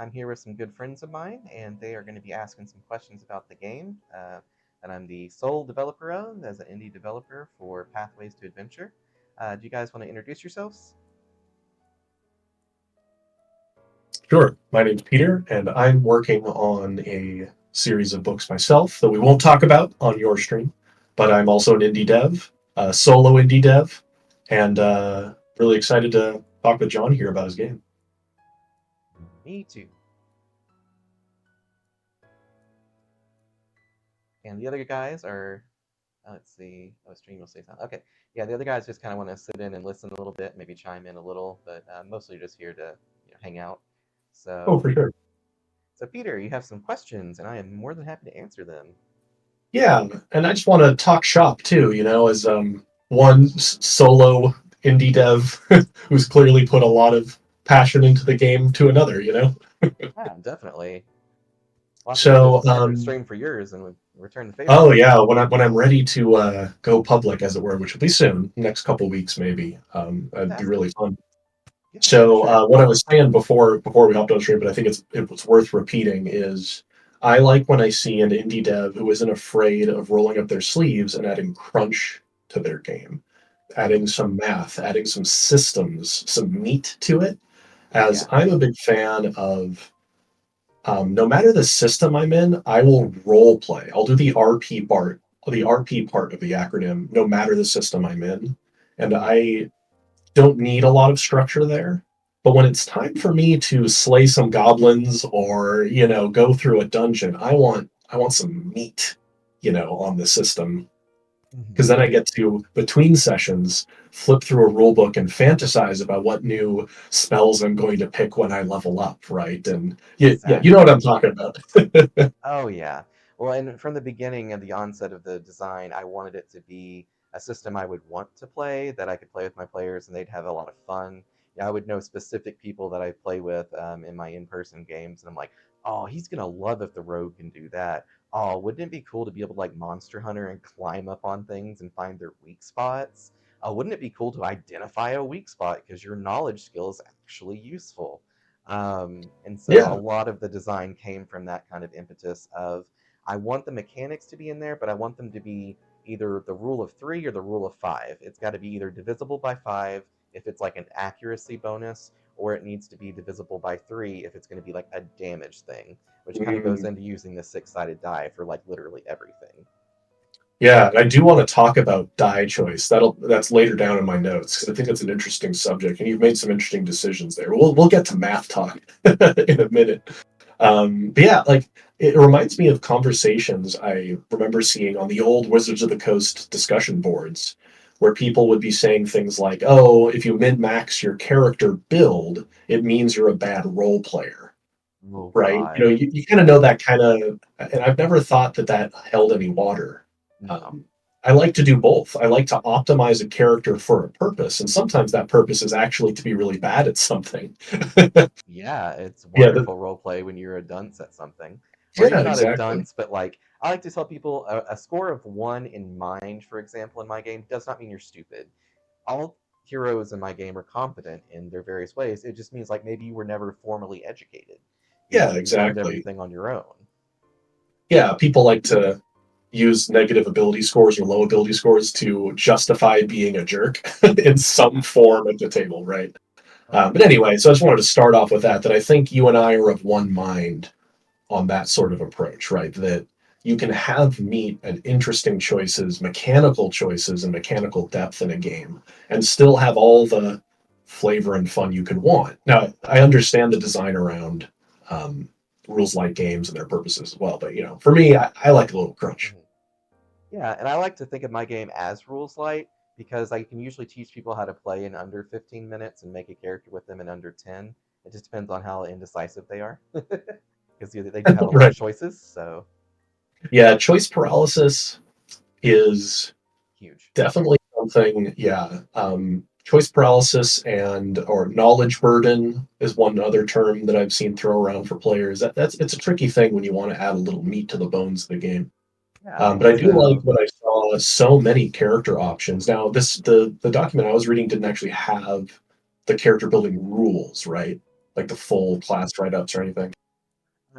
I'm here with some good friends of mine, and they are going to be asking some questions about the game that I'm the sole developer of as an indie developer for Pathways to Adventure. Do you guys want to introduce yourselves? Sure. My name's Peter, and I'm working on a series of books myself that we won't talk about on your stream. But I'm also an indie dev, a solo indie dev, and really excited to talk with John here about his game. Me too. And the other guys are, let's see, oh, stream will say something. Okay, yeah, the other guys just kind of want to sit in and listen a little bit, maybe chime in a little, but mostly just here to hang out. Oh, So, for sure. so Peter, you have some questions, and I am more than happy to answer them. Yeah, and I just want to talk shop too, as one solo indie dev who's clearly put a lot of passion into the game to another. Yeah, definitely. We'll have to So, have to stream for yours and return the favor. oh yeah, when I'm ready to go public, as it were, which will be soon, next couple weeks maybe. That'd be Fantastic. really fun. Yeah, for So sure. what I was saying before we hopped on stream, but I think it was worth repeating is I like when I see an indie dev who isn't afraid of rolling up their sleeves and adding crunch to their game, adding Hmm. some math, adding some systems, some meat to it. As Yeah. I'm a big fan of no matter the system I'm in, I will role play. I'll do the RP part of the acronym, no matter the system I'm in. And Hmm. I don't need a lot of structure there. But when it's time for me to slay some goblins or, go through a dungeon, I want some meat, on the system. Because Hmm. then I get to, between sessions, flip through a rule book and fantasize about what new spells I'm going to pick when I level up, right? And yeah, you know what Exactly. I'm talking about. Oh yeah. Well, and from the beginning of the onset of the design, I wanted it to be a system I would want to play, that I could play with my players, and they'd have a lot of fun. Yeah, I would know specific people that I play with in my in-person games, and I'm like, oh, he's gonna love if the rogue can do that. Oh, wouldn't it be cool to be able to like Monster Hunter and climb up on things and find their weak spots? Wouldn't it be cool to identify a weak spot because your knowledge skill is actually useful? And so a Yeah. lot of the design came from that kind of impetus of I want the mechanics to be in there, but I want them to be either the rule of three or the rule of five. It's got to be either divisible by five if it's like an accuracy bonus, or it needs to be divisible by three if it's going to be like a damage thing, which kind of goes Mm. into using the six-sided die for like literally everything. Yeah, I do want to talk about die choice. That's later down in my notes because I think it's an interesting subject, and you've made some interesting decisions there. We'll get to math talk in a minute. But yeah, like it reminds me of conversations I remember seeing on the old Wizards of the Coast discussion boards, where people would be saying things like, "Oh, if you min-max your character build, it means you're a bad role player." Oh Right? God, You kind of know that kind of, and I've never thought that that held any water. no. Um, I like to do both. I like to optimize a character for a purpose, and sometimes that purpose is actually to be really bad at something. Yeah, it's Yeah, wonderful role play when you're a dunce at something. Or yeah, even not a exactly. dunce, but like I like to tell people a score of one in mind, for example, in my game does not mean you're stupid. All heroes in my game are competent in their various ways. It just means like maybe you were never formally educated. Yeah, You learned exactly. everything on your own. Yeah, people like to use negative ability scores or low ability scores to justify being a jerk in some Yeah. form at the table, right? Oh But yeah. anyway, so I just wanted to start off with that I think you and I are of one mind on that sort of approach, right? That you can have meat and interesting choices, mechanical choices, and mechanical depth in a game, and still have all the flavor and fun you could want. Now, I understand the design around um, rules like games and their purposes as well, but for me, I like a little crunch. Mhm. Yeah, and I like to think of my game as rules light because I can usually teach people how to play in under 15 minutes and make a character with them in under 10. It just depends on how indecisive they are. Because they do have a lot of Right. choices, so Yeah, choice paralysis is huge. definitely something, yeah. Choice paralysis and or knowledge burden is one other term that I've seen throw around for players. That's it's a tricky thing when you want to add a little meat to the bones of the game. Yeah, But and I do like so what I saw so many character options. Now, the document I was reading didn't actually have the character building rules, right? like the full class write ups or anything.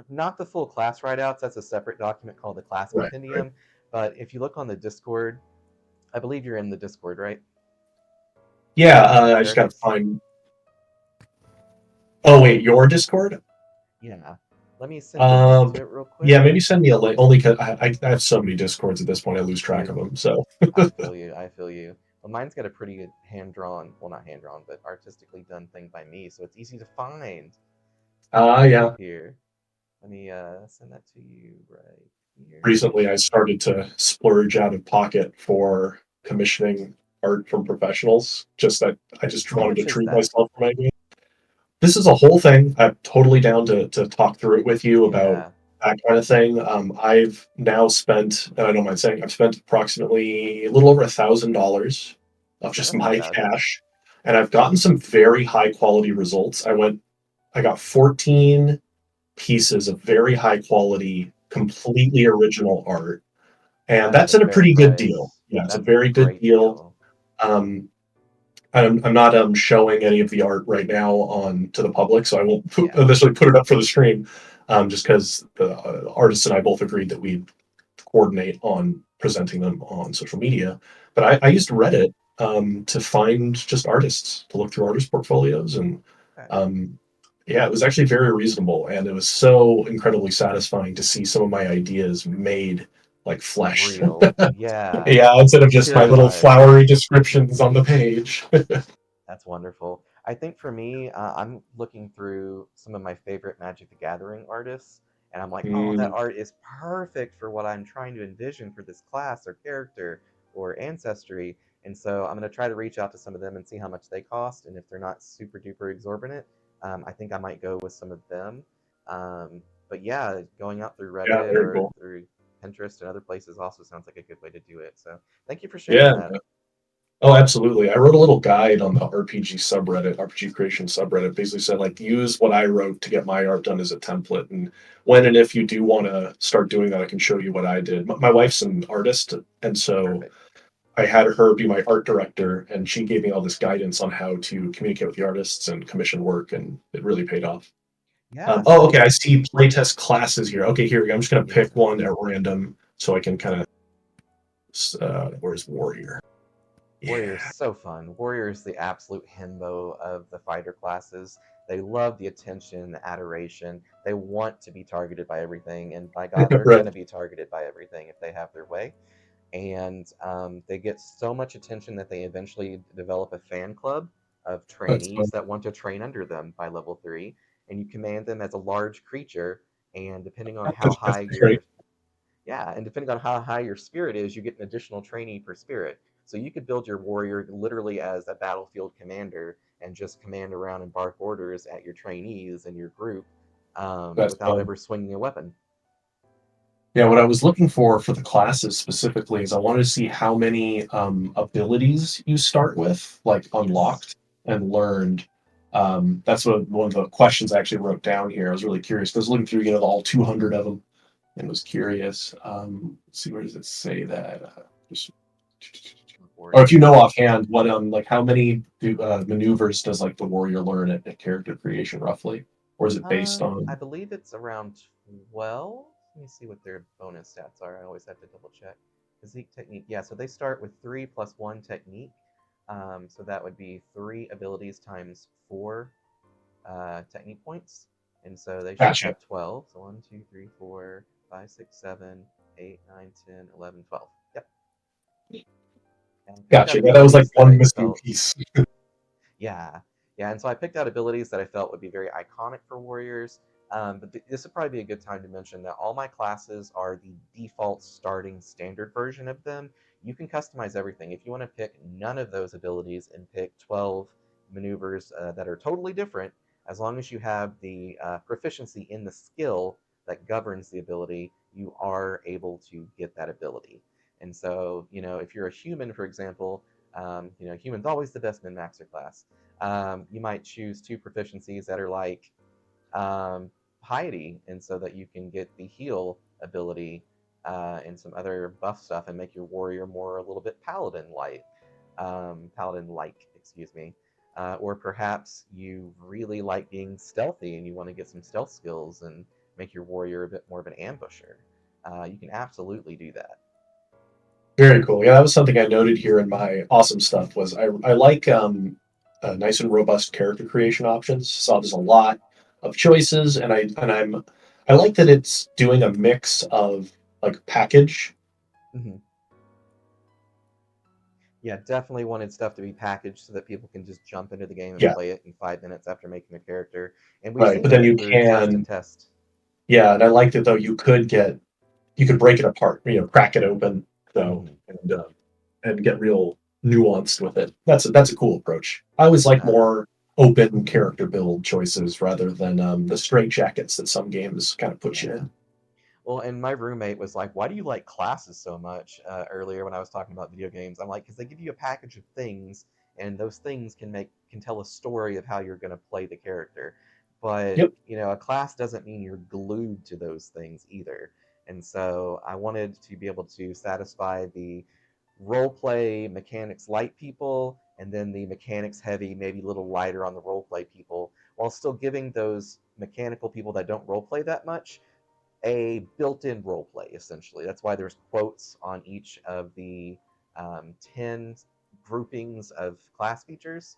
Not the full class write-outs. That's a separate document called the class Right. Right. compendium. But if you look on the Discord, I believe you're in the Discord, right? Yeah, I just got to Jervis? find. Oh wait, your Discord? Yeah. Let me send you a link Um, to it real quick. yeah, maybe send me a link. Only because I have so many Discords at this point, I lose track of Dude, them. So, I feel you. I feel you. Well, mine's got a pretty good hand drawn, well, not hand drawn, but artistically done thing by me, so it's easy to find. Let's see yeah. here. Let me send that to you right here. Recently, I started to splurge out of pocket for commissioning art from professionals. Just that I just How wanted to much is treat that? myself for my game. This is a whole thing. I'm totally down to talk through it with you about Yeah. that kind of thing. I've now spent, and I don't mind saying, I've spent approximately a little over $1,000 of Yeah, just that's not my bad. cash, and I've gotten some very high quality results. I got 14 pieces of very high quality, completely original art, and That is that's a at a fair pretty good deal. price. Yeah, it's a That's a very good great deal. deal. Um, I'm not showing any of the art right now on to the public, so I won't Yeah. initially put it up for the stream, just because the artist and I both agreed that we coordinate on presenting them on social media. But I used Reddit to find just artists to look through artist portfolios, and Okay. um, yeah, it was actually very reasonable, and it was so incredibly satisfying to see some of my ideas made like flesh. Real. Yeah. Yeah, instead of just my little Materialized. flowery descriptions on the page. That's wonderful. I think for me, I'm looking through some of my favorite Magic the Gathering artists, and I'm like, oh, that Mm, art is perfect for what I'm trying to envision for this class or character or ancestry. And so I'm going to try to reach out to some of them and see how much they cost. And if they're not super duper exorbitant, I think I might go with some of them. Um, but yeah, going out through yeah, Reddit very or cool. through Pinterest and other places also sounds like a good way to do it. So thank you for sharing Yeah. that. Oh, absolutely. I wrote a little guide on the RPG subreddit, RPG creation subreddit. Basically said like use what I wrote to get my art done as a template. And when and if you do want to start doing that, I can show you what I did. My wife's an artist, and so Perfect. I had her be my art director, and she gave me all this guidance on how to communicate with the artists and commission work, and it really paid off. Yeah. Oh, okay. So I see playtest classes here. Okay, here we go. I'm just going to yeah. pick one at random so I can kind of. Where's Warrior? Warrior is Yeah. so fun. Warrior is the absolute himbo of the fighter classes. They love the attention, the adoration. They want to be targeted by everything, and by God, they're Right. going to be targeted by everything if they have their way. And they get so much attention that they eventually develop a fan club of That's fun. trainees that want to train under them by level 3. And you command them as a large creature, and depending on how That's high great. your yeah, and depending on how high your spirit is, you get an additional trainee per spirit. So you could build your warrior literally as a battlefield commander and just command around and bark orders at your trainees and your group That's without fun. ever swinging a weapon. Yeah, what I was looking for the classes specifically is I wanted to see how many abilities you start with, like Yes. unlocked and learned. That's what one of the questions I actually wrote down here. I was really curious because looking through, all 200 of them, and was curious. Let's see, where does it say that? Just, or if you Warrior. know offhand, what like how many maneuvers does like the warrior learn at character creation roughly, or is it based I on? believe it's around 12. Let me see what their bonus stats are. I always have to double check. Physique technique. Yeah, so they start with 3 plus 1 technique. So that would be 3 abilities times 4 technique points. And so they should Gotcha. have 12. So 1, 2, 3, 4, 5, 6, 7, 8, 9, 10, 11, 12. Yep. And I picked out Gotcha. Yeah, that was like abilities that one I missing felt piece. yeah, yeah, and so I picked out abilities that I felt would be very iconic for warriors. But this would probably be a good time to mention that all my classes are the default starting standard version of them. You can customize everything. If you want to pick none of those abilities and pick 12 maneuvers that are totally different, as long as you have the proficiency in the skill that governs the ability, you are able to get that ability. And so, if you're a human, for example, human's always the best min maxer class. You might choose 2 proficiencies that are like piety, and so that you can get the heal ability and some other buff stuff, and make your warrior more a little bit paladin like, excuse me. or perhaps you really like being stealthy and you want to get some stealth skills and make your warrior a bit more of an ambusher. You can absolutely do that. Very cool. Yeah, that was something I noted here in my awesome stuff. Was I like nice and robust character creation options. So there's a lot of choices, and I like that it's doing a mix of like package. Hmm. Yeah, definitely wanted stuff to be packaged so that people can just jump into the game and Yeah, play it in 5 minutes after making a character. And we've right. seen But then that you through test and can, test. yeah, and I liked it though. You could break it apart, crack it open, so Hmm. and get real nuanced with it. That's a cool approach. I always like Uh, more open character build choices rather than the straight jackets that some games kind of put you yeah. in. Well, and my roommate was like, "Why do you like classes so much?" Earlier when I was talking about video games, I'm like, "Because they give you a package of things, and those things can tell a story of how you're going to play the character. But Yep. a class doesn't mean you're glued to those things either. And so I wanted to be able to satisfy the role play mechanics light people, and then the mechanics heavy, maybe a little lighter on the role play people, while still giving those mechanical people that don't role play that much a built-in role play. Essentially, that's why there's quotes on each of the 10 groupings of class features.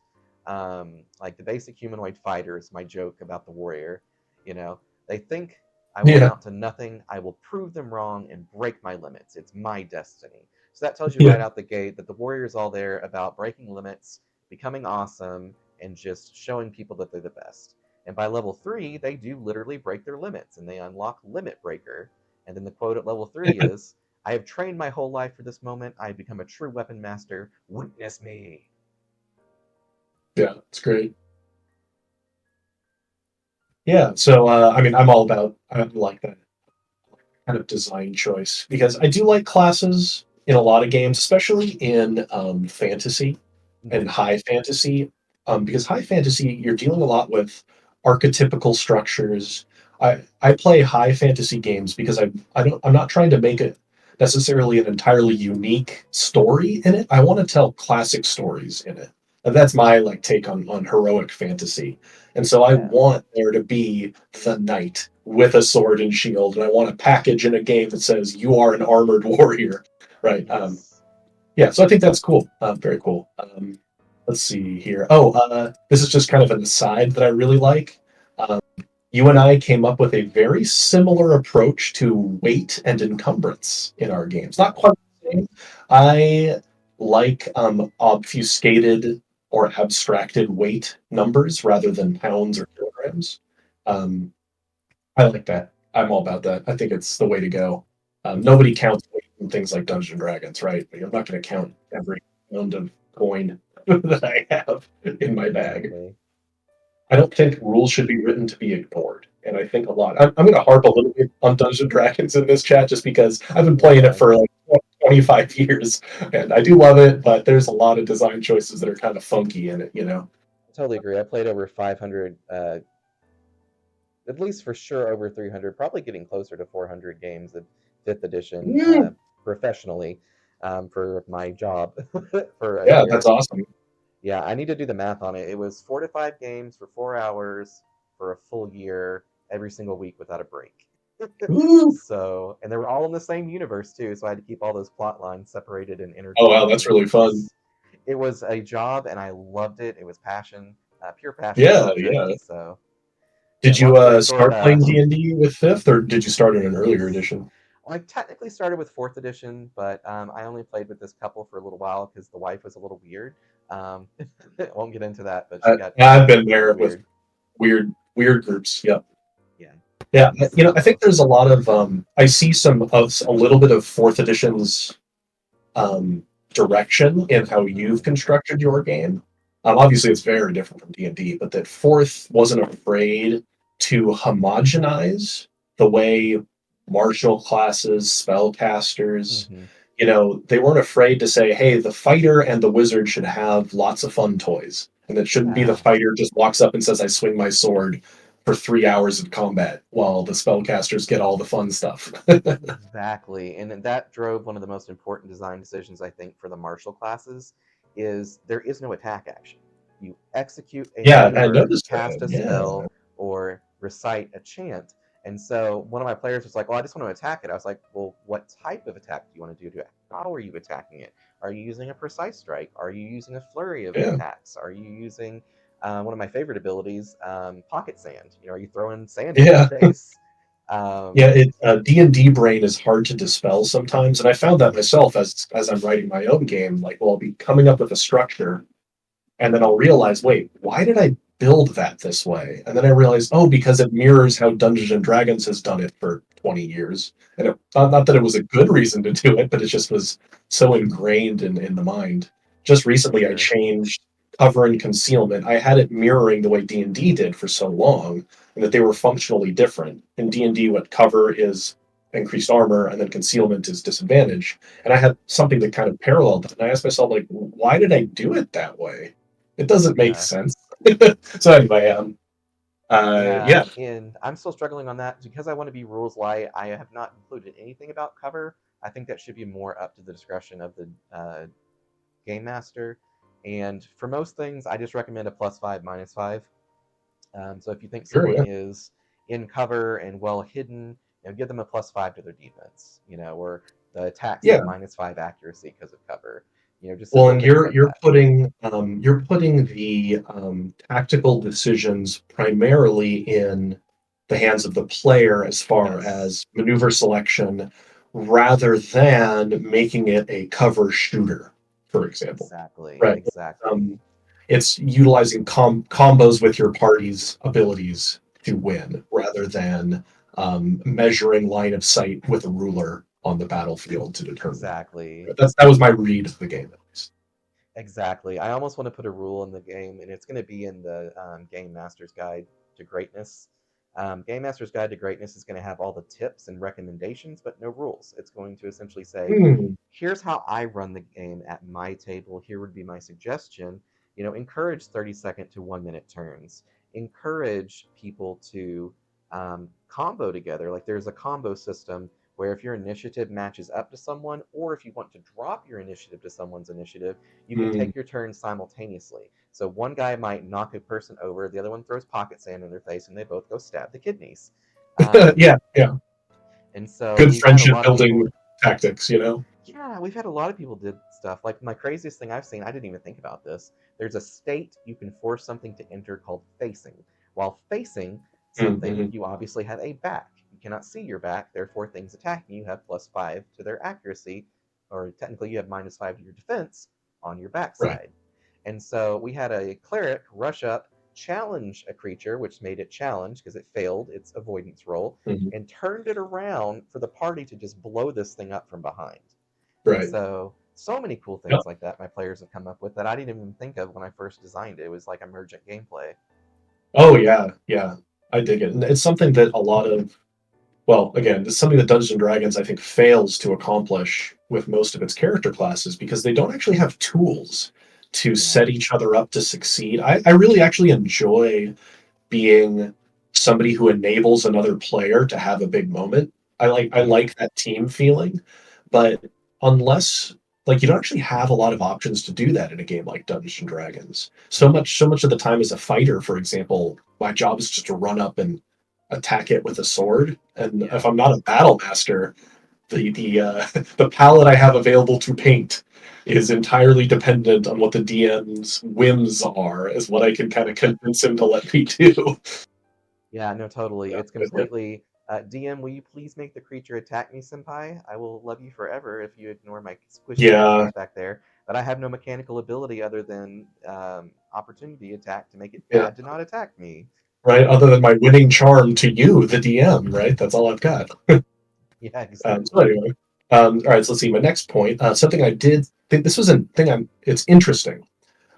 Like the basic humanoid fighter is my joke about the warrior. You know, they think I will Yeah. amount to nothing. I will prove them wrong and break my limits. It's my destiny. So that tells you Yeah. right out the gate that the warrior is all there about breaking limits, becoming awesome, and just showing people that they're the best. And by level 3, they do literally break their limits and they unlock Limit Breaker. And then the quote at level 3 is, I have trained my whole life for this moment. I have become a true weapon master. Witness me. Yeah. It's great. Yeah. So I mean, I like that kind of design choice because I do like classes in a lot of games, especially in fantasy and Mm-hmm. high fantasy. Because high fantasy, you're dealing a lot with archetypical structures. I play high fantasy games because I'm not trying to make it necessarily an entirely unique story in it. I want to tell classic stories in it. And that's my like take on heroic fantasy. And so I Yeah. want there to be the knight with a sword and shield, and I want a package in a game that says you are an armored warrior, right? Yes. Yeah, so I think that's cool. Very cool. Let's see here. Oh, this is just kind of an aside that I really like. Um, you and I came up with a very similar approach to weight and encumbrance in our games. Not quite the same. I like obfuscated or abstracted weight numbers rather than pounds or kilograms. Um, I like that. I'm all about that. I think it's the way to go. Nobody counts weight in things like Dungeons and Dragons, right? I'm not going to count every pound of coin that I have in my bag. Exactly. I don't think rules should be written to be ignored. And I think a lot. I'm going to harp a little bit on Dungeons and Dragons in this chat just because I've been playing it Okay. for like 25 years and I do love it, but there's a lot of design choices that are kind of funky in it. I totally agree. I played over 500, at least for sure over 300, probably getting closer to 400 games of 5th edition Mm, professionally for my job for a yeah, that's year. awesome. Yeah, I need to do the math on it. It was 4 to 5 games for 4 hours for a full year, every single week without a break. Ooh. So, and they were all in the same universe too. So I had to keep all those plot lines separated and Oh, wow, that's intertwined. really fun. It was a job, and I loved it. It was passion, pure passion Yeah, project. yeah. So, yeah. Did you Long story short, start playing D&D with fifth, or did you start in an earlier edition? I technically started with 4th edition, but I only played with this couple for a little while because the wife was a little weird. I won't get into that, but she got Yeah, I've been a little there with weird. weird groups. Yeah, Yeah. yeah. I think So, there's a lot of I see a little bit of fourth edition's direction in how you've mhm, constructed your game. Obviously, it's very different from D&D, but that fourth wasn't afraid to homogenize the way martial classes, spellcasters, mhm, they weren't afraid to say, hey, the fighter and the wizard should have lots of fun toys. And it shouldn't be the yeah, fighter just walks up and says, I swing my sword for 3 hours of combat while the spellcasters get all the fun stuff. exactly. And that drove one of the most important design decisions I think for the martial classes is there is no attack action. You execute a Yeah, I maneuver, noticed cast that. a Yeah, spell, or recite a chant. And so one of my players was like, "Well, I just want to attack it." I was like, "Well, what type of attack do you want to do? How are you attacking it? Are you using a precise strike? Are you using a flurry of yeah, attacks? Are you using one of my favorite abilities, pocket sand? Are you throwing sand in their yeah. face?" Yeah, Um, D&D brain is hard to dispel sometimes, and I found that myself as I'm writing my own game. Like, well, I'll be coming up with a structure, and then I'll realize, wait, why did I build that this way? And then I realize, oh, because it mirrors how Dungeons and Dragons has done it for 20 years. And not that it was a good reason to do it, but it just was so ingrained in the mind. Just for recently, I sure. changed cover and concealment. I had it mirroring the way D&D did for so long, and that they were functionally different. In D&D, what cover is increased armor, and then concealment is disadvantage. And I had something that kind of paralleled that. And I asked myself, like, why did I do it that way? It doesn't make Yeah. sense. So anyway, Yeah, yeah, and I'm still struggling on that because I want to be rules light. I have not included anything about cover. I think that should be more up to the discretion of the game master. And for most things, I just recommend a +5, -5. So if you think sure, someone yeah, is in cover and well hidden, give them a +5 to their defense, or the attacks yeah. have -5 accuracy because of cover. Just Well, simple and things like that. you're putting the tactical decisions primarily in the hands of the player as far Yes, as maneuver selection, rather than making it a cover shooter, for example. exactly, Right. exactly. Um, it's utilizing combos with your party's abilities to win, rather than measuring line of sight with a ruler on the battlefield to determine. Exactly. That was my read of the game, at least. Exactly. I almost want to put a rule in the game, and it's going to be in the Game Master's Guide to Greatness. Game Master's Guide to Greatness is going to have all the tips and recommendations, but no rules. It's going to essentially say, Hmm. here's how I run the game at my table. Here would be my suggestion. Encourage 30-second to 1 minute turns. Encourage people to combo together. Like there's a combo system where if your initiative matches up to someone, or if you want to drop your initiative to someone's initiative, you can Hmm. take your turn simultaneously. So one guy might knock a person over, the other one throws pocket sand in their face, and they both go stab the kidneys. Um, Yeah, yeah. and so Good we've had a friendship lot of building people. tactics, you know? Yeah, we've had a lot of people did stuff. Like my craziest thing I've seen, I didn't even think about this. There's a state you can force something to enter called facing. While facing something, Mm-hmm. you obviously have a back. You cannot see your back, therefore things attacking you have +5 to their accuracy, or technically you have -5 to your defense on your Right. backside. And so we had a cleric rush up, challenge a creature, which made it challenge because it failed its avoidance roll, Hmm. and turned it around for the party to just blow this thing up from behind. And Right. so many cool Yep. things like that my players have come up with that I didn't even think of when I first designed it. It was like emergent gameplay. Oh, yeah, yeah. I dig it. And it's something that a lot of, well, again, it's something that Dungeons and Dragons, I think, fails to accomplish with most of its character classes, because they don't actually have tools to Yeah. set each other up to succeed. I really actually enjoy being somebody who enables another player to have a big moment. I Mm-hmm. like that team feeling, but unless, like, you don't actually have a lot of options to do that in a game like Dungeons and Dragons. Mm-hmm. So much of the time as a fighter, for example, my job is just to run up and attack it with a sword. And if Yeah. I'm not a battle master, the the palette I have available to paint is entirely dependent on what the DM's whims are, is what I can kind of convince him to let me do. Yeah, no, totally. It's But yeah. completely DM, will you please make the creature attack me, senpai? I will love you forever if you ignore my squishy Yeah, creatures back there. But I have no mechanical ability other than opportunity attack to make it yeah, bad to not attack me. right. Other than my winning charm to you, the DM, right? That's all I've got. Yeah, So exactly. anyway, all right. So let's see. My next point, something I did think this was a thing. It's interesting,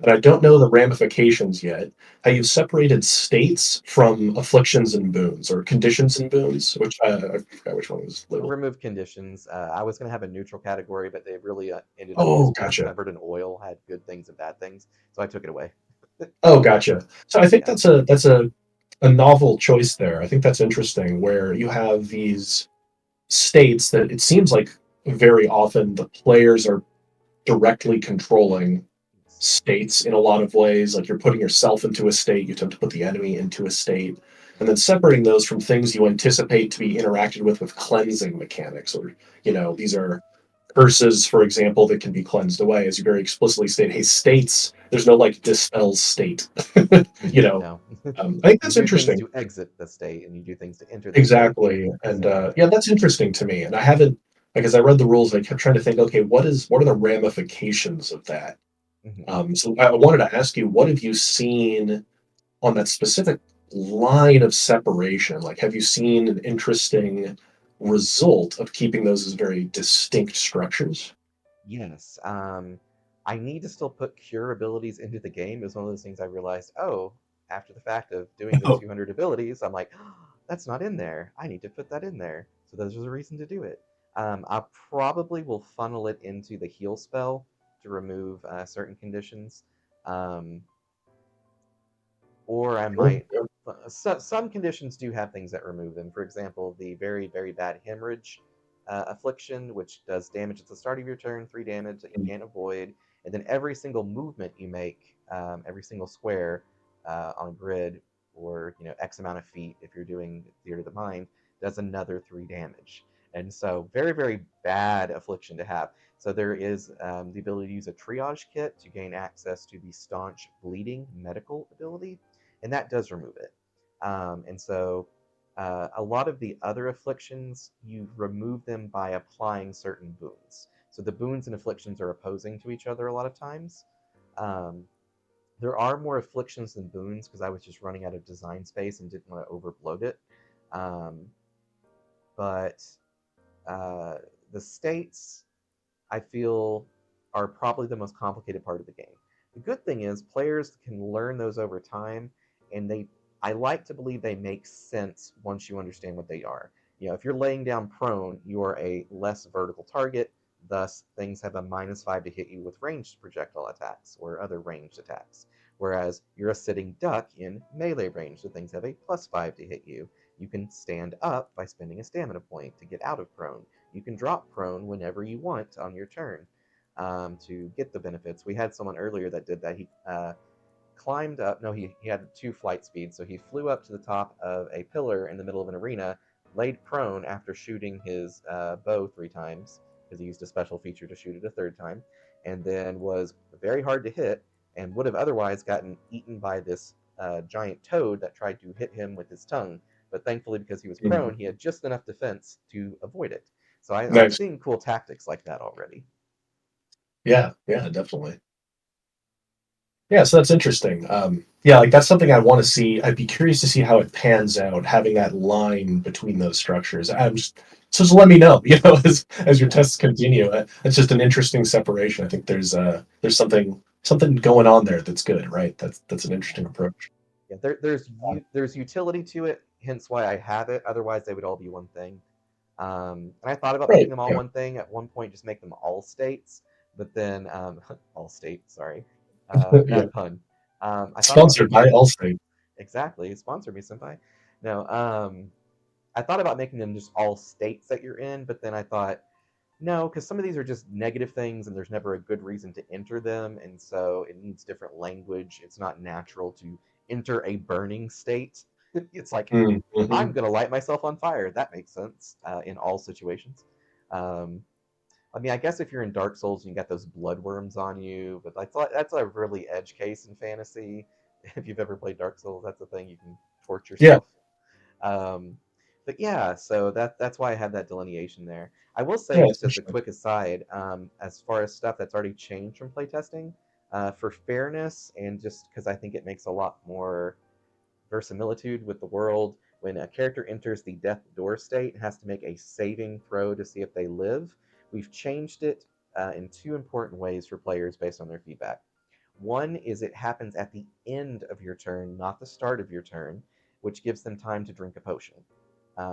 and I don't know the ramifications yet. How you've separated states from afflictions and boons, or conditions and boons, which I forgot which one was labeled. Remove conditions. I was going to have a neutral category, but they really ended up Oh, just being gotcha. covered in oil, had good things and bad things. So I took it away. Oh, gotcha. So I think Yeah. that's a novel choice there. I think that's interesting, where you have these states that it seems like very often the players are directly controlling states in a lot of ways. Like you're putting yourself into a state, you attempt to put the enemy into a state, and then separating those from things you anticipate to be interacted with cleansing mechanics. Or, these are curses, for example, that can be cleansed away. As you very explicitly state, hey, states, there's no like dispel state. you know, No. I think You that's do things interesting. to exit the state, and you do things to enter the state. Exactly. And So, yeah, that's interesting to me. And I haven't, like, as I read the rules, I kept trying to think, okay, what are the ramifications of that? mhm. So I wanted to ask you, what have you seen on that specific line of separation? Like, have you seen an interesting result of keeping those as very distinct structures? Yes. I need to still put cure abilities into the game. It was one of those things I realized, oh, after the fact of doing the Oh, 200 abilities, I'm like, oh, that's not in there. I need to put that in there. So there's a reason to do it. I probably will funnel it into the heal spell to remove certain conditions. Um, or I sure. might. Some conditions do have things that remove them. For example, the very, very bad hemorrhage affliction, which does damage at the start of your turn, 3 damage that you Yeah. can't avoid, and then every single movement you make, every single square on a grid, or X amount of feet if you're doing Theater of the Mind, does another 3 damage. And so, very, very bad affliction to have. So there is the ability to use a triage kit to gain access to the staunch bleeding medical ability, and that does remove it. And so a lot of the other afflictions, you remove them by applying certain boons. So the boons and afflictions are opposing to each other a lot of times. Um, there are more afflictions than boons because I was just running out of design space and didn't want to overbloat it. Um, but the states, I feel, are probably the most complicated part of the game. The good thing is players can learn those over time, and I like to believe they make sense once you understand what they are. If you're laying down prone, you are a less vertical target, thus things have a -5 to hit you with ranged projectile attacks or other ranged attacks. Whereas you're a sitting duck in melee range, so things have a +5 to hit you. You can stand up by spending a stamina point to get out of prone. You can drop prone whenever you want on your turn to get the benefits. We had someone earlier that did that. He climbed up. No, he had 2 flight speeds, so he flew up to the top of a pillar in the middle of an arena, laid prone after shooting his bow 3 times because he used a special feature to shoot it a third time, and then was very hard to hit and would have otherwise gotten eaten by this giant toad that tried to hit him with his tongue. But thankfully, because he was Mhm. prone, he had just enough defense to avoid it. So I'm Nice. seeing cool tactics like that already. Yeah, yeah, definitely. Yeah, so that's interesting. Yeah, like that's something I want to see. I'd be curious to see how it pans out, having that line between those structures. Just let me know, as your Yeah. tests continue. It's just an interesting separation. I think there's something going on there that's good, right? That's an Yeah. interesting approach. Yeah, there's utility to it, hence why I have it. Otherwise, they would all be one thing. And I thought about making Right. them all Yeah. one thing at one point, just make them all states. But then all states, sorry, Yeah. bad pun. I thought about Sponsored making by them Allstate. exactly sponsor me, senpai. No, I thought about making them just all states that you're in, but then I thought no, because some of these are just negative things, and there's never a good reason to enter them, and so it needs different language. It's not natural to enter a burning state. It's like I'm Mm-hmm. gonna light myself on fire. That makes sense in all situations. Um, I mean, I guess if you're in Dark Souls and you got those blood worms on you, but that's a really edge case in fantasy. If you've ever played Dark Souls, that's the thing you can torch Yeah. yourself. Um, but yeah, so that's why I have that delineation there. I will say, Yeah. It's just as a interesting. quick aside, as far as stuff that's already changed from playtesting, for fairness and just because I think it makes a lot more verisimilitude with the world, when a character enters the death door state and has to make a saving throw to see if they live, we've changed it in 2 important ways for players based on their feedback. One is it happens at the end of your turn, not the start of your turn, which gives them time to drink a potion.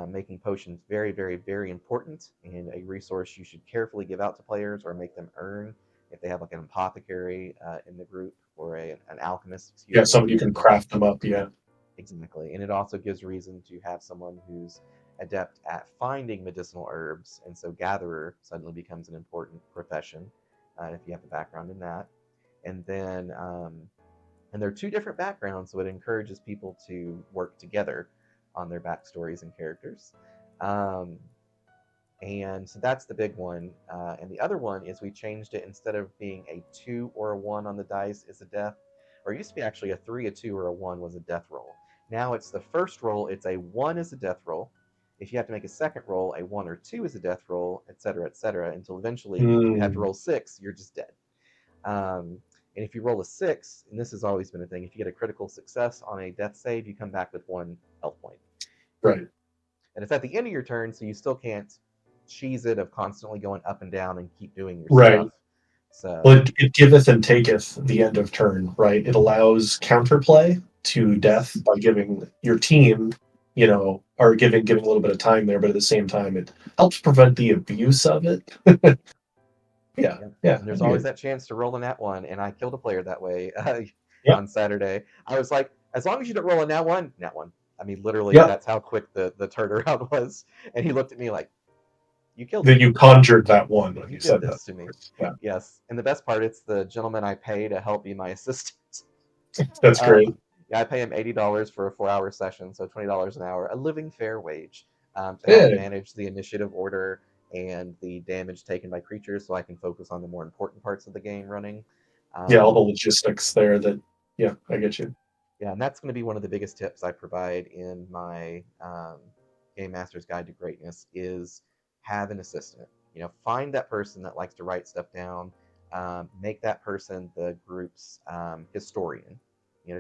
Making potions very, very, very important and a resource you should carefully give out to players or make them earn if they have like an apothecary in the group or an alchemist, excuse Yeah. me, Somebody you in the can group. craft them up. Yeah. Exactly. And it also gives reason to have someone who's adept at finding medicinal herbs, and so gatherer suddenly becomes an important profession if you have a background in that. and then and they're two different backgrounds, so it encourages people to work together on their backstories and characters. Um, and so that's the big one. And the other one is we changed it instead of being a 2 or a 1 on the dice is a death, or it used to be actually a 3, a 2, or a 1 was a death roll. Now it's the first roll, it's a 1 is a death roll. If you have to make a second roll, a 1 or 2 is a death roll, et cetera, until eventually, if you have to Mm, roll 6, you're just dead. And if you roll a 6, and this has always been a thing, if you get a critical success on a death save, you come back with 1 health point. right. And it's at the end of your turn, so you still can't cheese it of constantly going up and down and keep doing your Right. stuff. So Well, it giveth and taketh the end of turn, right? It allows counterplay to death yes, by giving your team, or giving a little bit of time there, but at the same time, it helps prevent the abuse of it. Yeah, yep. yeah, And I there's get always it. that chance to roll a nat one, and I killed a player that way Yep, on Saturday. I was like, as long as you don't roll a nat one. I mean, literally, yep. that's how quick the turnaround was. And he looked at me like, "You killed Then me. you conjured that one when You you did said that, this of to me." course. Yeah, Yes, and the best part, it's the gentleman I pay to help be my assistant. that's Uh, great. yeah, I pay him $80 for a 4 hour session, so $20 an hour, a living fair wage, to help me Yeah, manage the initiative order and the damage taken by creatures, so I can focus on the more important parts of the game running. yeah, all the Um, logistics there. Yeah, I get you. yeah, and that's going to be one of the biggest tips I provide in my Game Master's Guide to Greatness is have an assistant. Find that person that likes to write stuff down. Make that person the group's historian.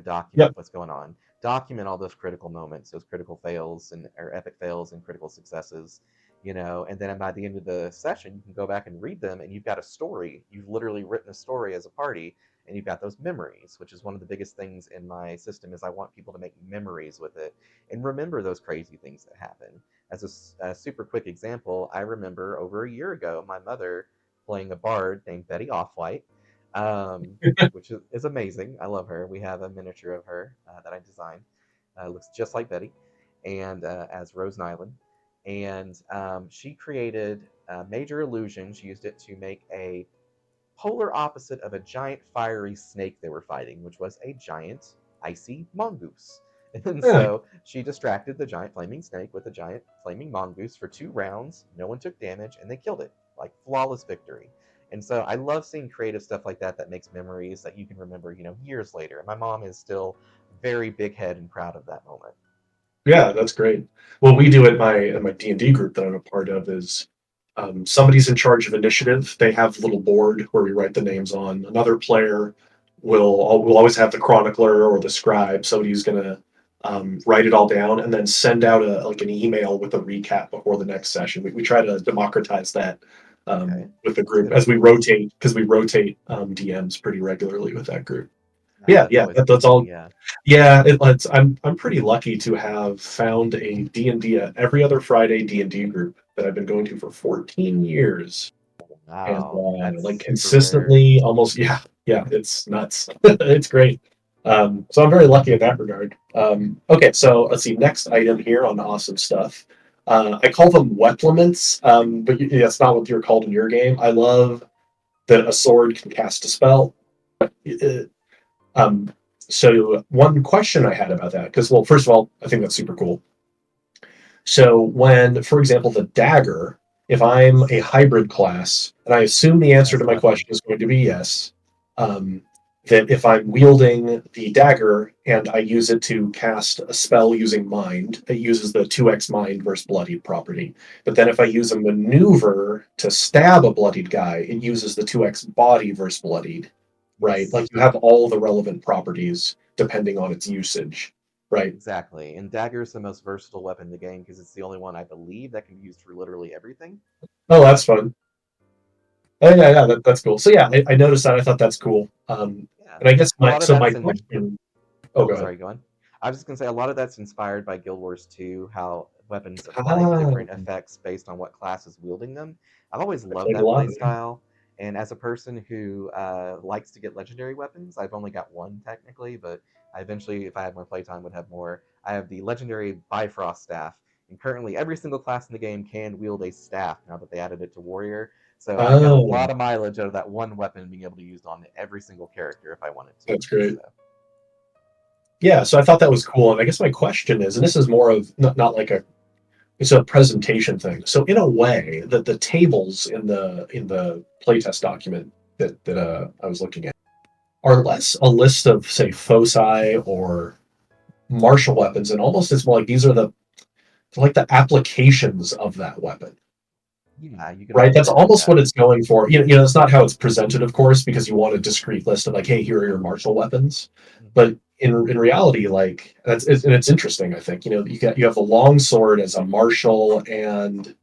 Document Yep, what's going on. Document all those critical moments, those critical fails and or epic fails and critical successes. And then by the end of the session, you can go back and read them, and you've got a story. You've literally written a story as a party, and you've got those memories, which is one of the biggest things in my system is I want people to make memories with it and remember those crazy things that happen. As a super quick example, I remember over a year ago my mother playing a bard named Betty Offwhite, which is amazing. I love her. We have a miniature of her that I designed. Looks just like Betty, and as Rose Nyland. And she created Major Illusion. She used it to make a polar opposite of a giant fiery snake they were fighting, which was a giant icy mongoose. And yeah, so she distracted the giant flaming snake with a giant flaming mongoose for 2 rounds. No one took damage, and they killed it. Like flawless victory. And so I love seeing creative stuff like that that makes memories that you can remember, years later. And my mom is still very big head and proud of that moment. yeah. That's great. What we do at my D&D group that I'm a part of is somebody's in charge of initiative. They have a little board where we write the names on. Another player will always have the chronicler or the scribe, somebody who's going to write it all down and then send out an email with a recap before the next session. We try to democratize that Okay. with the That's group good as we advice. rotate because we rotate DMs pretty regularly with that group. Oh, Yeah, that's yeah, always a good that's thing. all. Yeah. Yeah, I'm pretty lucky to have found a D&D every other Friday D&D group that I've been going to for 14 years, and Wow. That's like super rare. consistently, almost yeah, it's nuts. It's great. So I'm very lucky in that regard. Okay, so let's see. Next item here on awesome stuff. I call them weplements, but that's not what you're called in your game. I love that a sword can cast a spell. Uh, um, so one question I had about that, because well, first of all, I think that's super cool. So when, for example, the dagger, if I'm a Yes. hybrid class, and I assume the answer to Best my weapon. question is going to be yes, um, that if I'm wielding the dagger and I use it to cast a spell using mind, it uses the 2x mind versus bloodied property. But then if I use a maneuver to stab a bloodied guy, it uses the 2x body versus bloodied, right? Like Yes. you have all the relevant properties depending on its usage, right? Exactly. And dagger is the most versatile weapon in the game because it's the only one I believe that can be used for literally everything. Oh, that's fun. Oh, yeah, yeah, that's cool. So yeah, I noticed that. I thought that's cool. Yeah. And I guess A my lot of so my that's in question. Oh, go ahead. sorry, go on. I was just gonna say a lot of that's inspired by Guild Wars 2, how weapons apply Ah, different effects based on what class is wielding them. I've always I loved played a that lot play of it. style, and as a person who likes to get legendary weapons, I've only got one technically, but I eventually, if I had more playtime, would have more. I have the legendary Bifrost staff. And currently, every single class in the game can wield a staff now that they added it to warrior. So I get a Oh, lot of mileage out of that one weapon being able to use on every single character if I wanted to. that's great. So Yeah, so I thought that was cool. And I guess my question is, and this is more of not like a it's a presentation thing. So in a way, the tables in the playtest document that I was looking at are less a list of say foci or martial weapons, and almost it's more like these are the like the applications of that weapon. yeah, you could Right, almost that's say it like almost that. what it's going for. That's not how it's presented, of course, because you want a discrete list of like, hey, here are your martial weapons. Hmm. But in reality, like and it's interesting. I think you have the long sword as a martial, and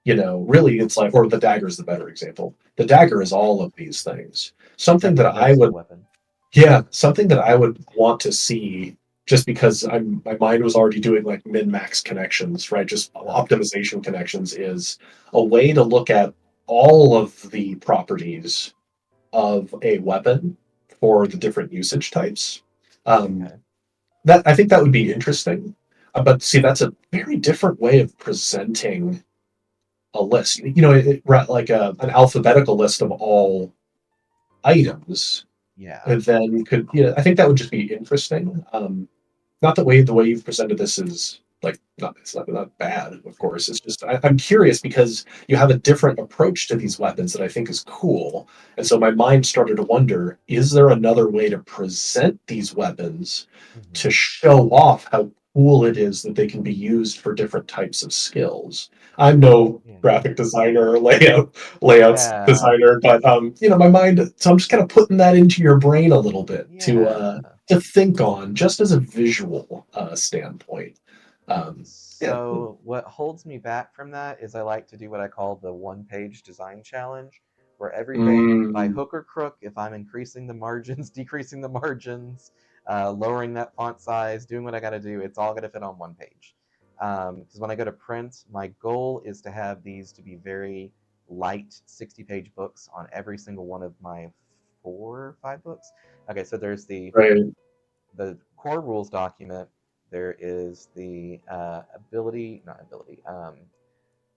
really it's like, or the dagger is the better example. The dagger is all of these things. It's that Something that I universal would weapon. yeah, something that I would want to see just because my mind was already doing like min-max connections, right? Just Uh-huh. optimization connections is a way to look at all of the properties of a weapon for the different usage types. Um, Okay. that I think that would be interesting. But see, that's a very different way of presenting a list. Like an alphabetical list of all items Yeah. and then I think that would just be interesting. Not the way you've presented this is like not it's not bad, of course. It's just I'm curious because you have a different approach to these weapons that I think is cool. And so my mind started to wonder, is there another way to present these weapons to Hmm. show off how cool it is that they can be used for different types of skills? I'm no Yeah. graphic designer or layouts Yeah. designer, but my mind. So I'm just kind of putting that into your brain a little bit Yeah. to think on, just as a visual standpoint. Yeah. So, what holds me back from that is I like to do what I call the one-page design challenge, where everything by Mm, hook or crook, if I'm increasing the margins, decreasing the margins, lowering that font size, doing what I got to do, it's all going to fit on one page. Because when I go to print, my goal is to have these to be very light 60-page books on every single one of my 4 or 5 books. Okay, so there's right. the core rules document, there is the ability, not ability,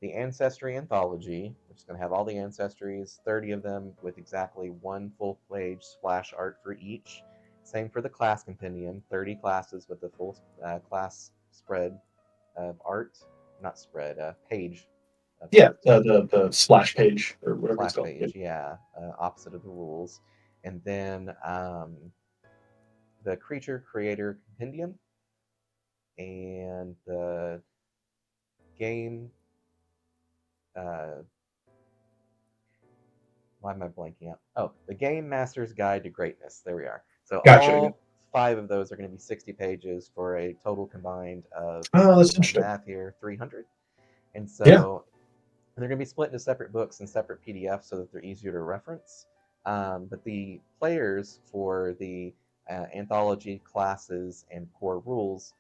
the ancestry anthology, which is going to have all the ancestries, 30 of them with exactly one full page splash art for each. Same for the class compendium, 30 classes with the full class spread of art, not spread, page of Yeah. art. The splash page or whatever it's Splash called. Yeah. page, yeah, opposite of the rules. And then the creature creator compendium, and the game. Uh, why am I blanking out? Oh, the Game Master's Guide to Greatness. There we are. So Gotcha. Yeah. all 5 of those are going to be 60 pages for a total combined of, Oh, do that's my interesting. math here, 300. And Yeah. so they're going to be split into separate books and separate PDFs so that they're easier to reference. But the players for the anthology, classes, and core rules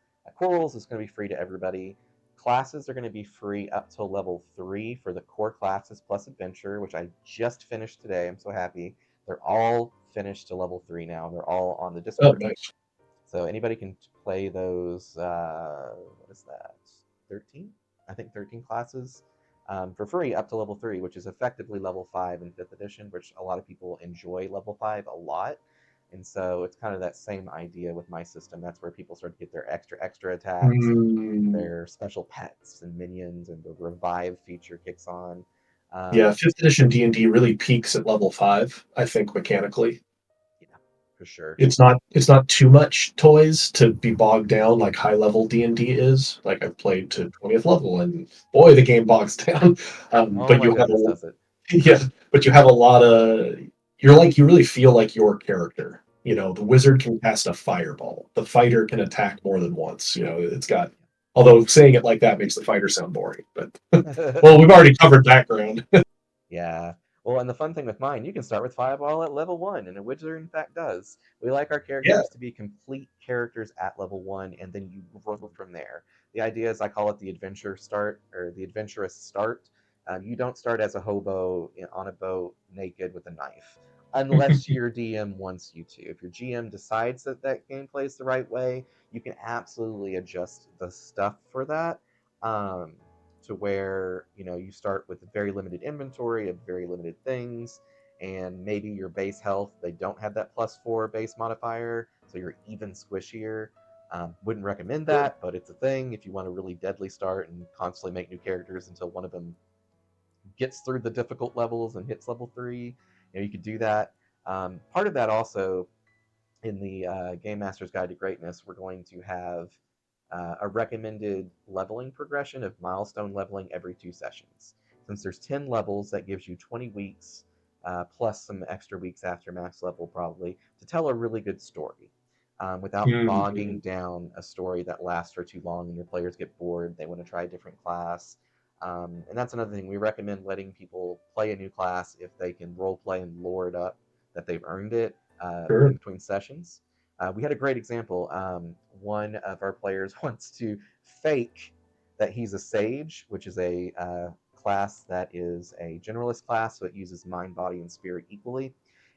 is going to be free to everybody. Classes are going to be free up till level 3 for the core classes plus adventure, which I just finished today. I'm so happy. They're all finished to level 3 now. They're all on the Oh, Discord. nice. So anybody can play those. What is that? 13? I think 13 classes for free up to level 3, which is effectively level 5 in 5th edition, which a lot of people enjoy level 5 a lot. And so it's kind of that same idea with my system. That's where people start to get their extra attacks and Mm, their special pets and minions, and the revive feature kicks on. yeah. Um, Fifth edition D&D really peaks at level 5, I think, mechanically. yeah, for sure. It's not too much toys to be bogged down like high level D&D is. Like I've played to 20th level and boy the game bogs down. Oh But my you have goodness, does it? yeah, but you have a lot of you really feel like your character. The wizard can cast a fireball. The fighter can attack more than once. It's got although saying it like that makes the fighter sound boring, but well, we've already covered background. Yeah. Well, and the fun thing with mine, you can start with Fireball at level 1, and a wizard, in fact, does. We like our Yeah. characters to be complete characters at level 1, and then you grow from there. The idea is I call it the adventure start, or the adventurous start. You don't start as a hobo on a boat naked with a knife, unless your DM wants you to. If your GM decides that that gameplay is the right way, you can absolutely adjust the stuff for that. um, to where you start with very limited inventory of very limited things, and maybe your base health they don't have that +4 base modifier, so you're even squishier. Wouldn't recommend Sure. that, but it's a thing if you want to really deadly start and constantly make new characters until one of them gets through the difficult levels and hits level 3. You could do that. Part of that also in the Game Master's Guide to Greatness, we're going to have a recommended leveling progression of milestone leveling every 2 sessions. Since there's 10 levels, that gives you 20 weeks plus some extra weeks after max level, probably, to tell a really good story without bogging Mhm. down a story that lasts for too long and your players get bored. They want to try a different class. And that's another thing. We recommend letting people play a new class if they can role play and lore it up, that they've earned it in Sure. between sessions. We had a great example. One of our players wants to fake that he's a sage, which is a class that is a generalist class, so it uses mind, body, and spirit equally.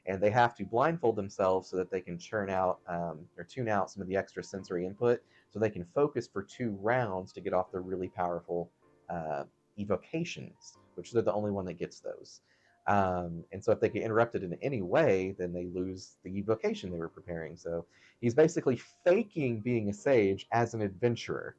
And they have to blindfold themselves so that they can churn out or tune out some of the extra sensory input, so they can focus for 2 rounds to get off the really powerful uh, evocations, which they're the only one that gets those. And so if they get interrupted in any way, then they lose the evocation they were preparing. So he's basically faking being a sage as an adventurer.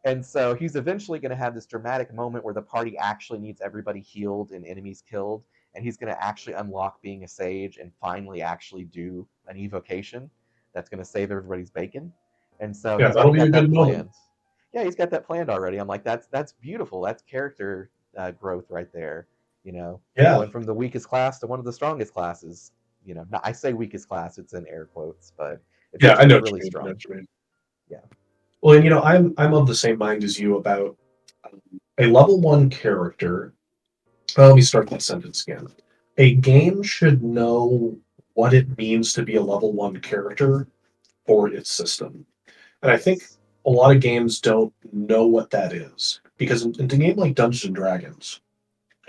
And so he's eventually going to have this dramatic moment where the party actually needs everybody healed and enemies killed. And he's going to actually unlock being a sage and finally actually do an evocation that's going to save everybody's bacon. And so Yeah, he's that'll already be a got that good moment. planned. Yeah, he's got that planned already. I'm like, that's beautiful. That's character growth right there. Yeah. Going from the weakest class to one of the strongest classes. I say weakest class, it's in air quotes, but Yeah, I know it's what really you mean. I know strong. what you mean. Yeah. Well, and I'm of the same mind as you about a level one character. Well, let me start that sentence again. A game should know what it means to be a level one character for its system. And I think Yes. a lot of games don't know what that is. Because in a game like Dungeons and Dragons,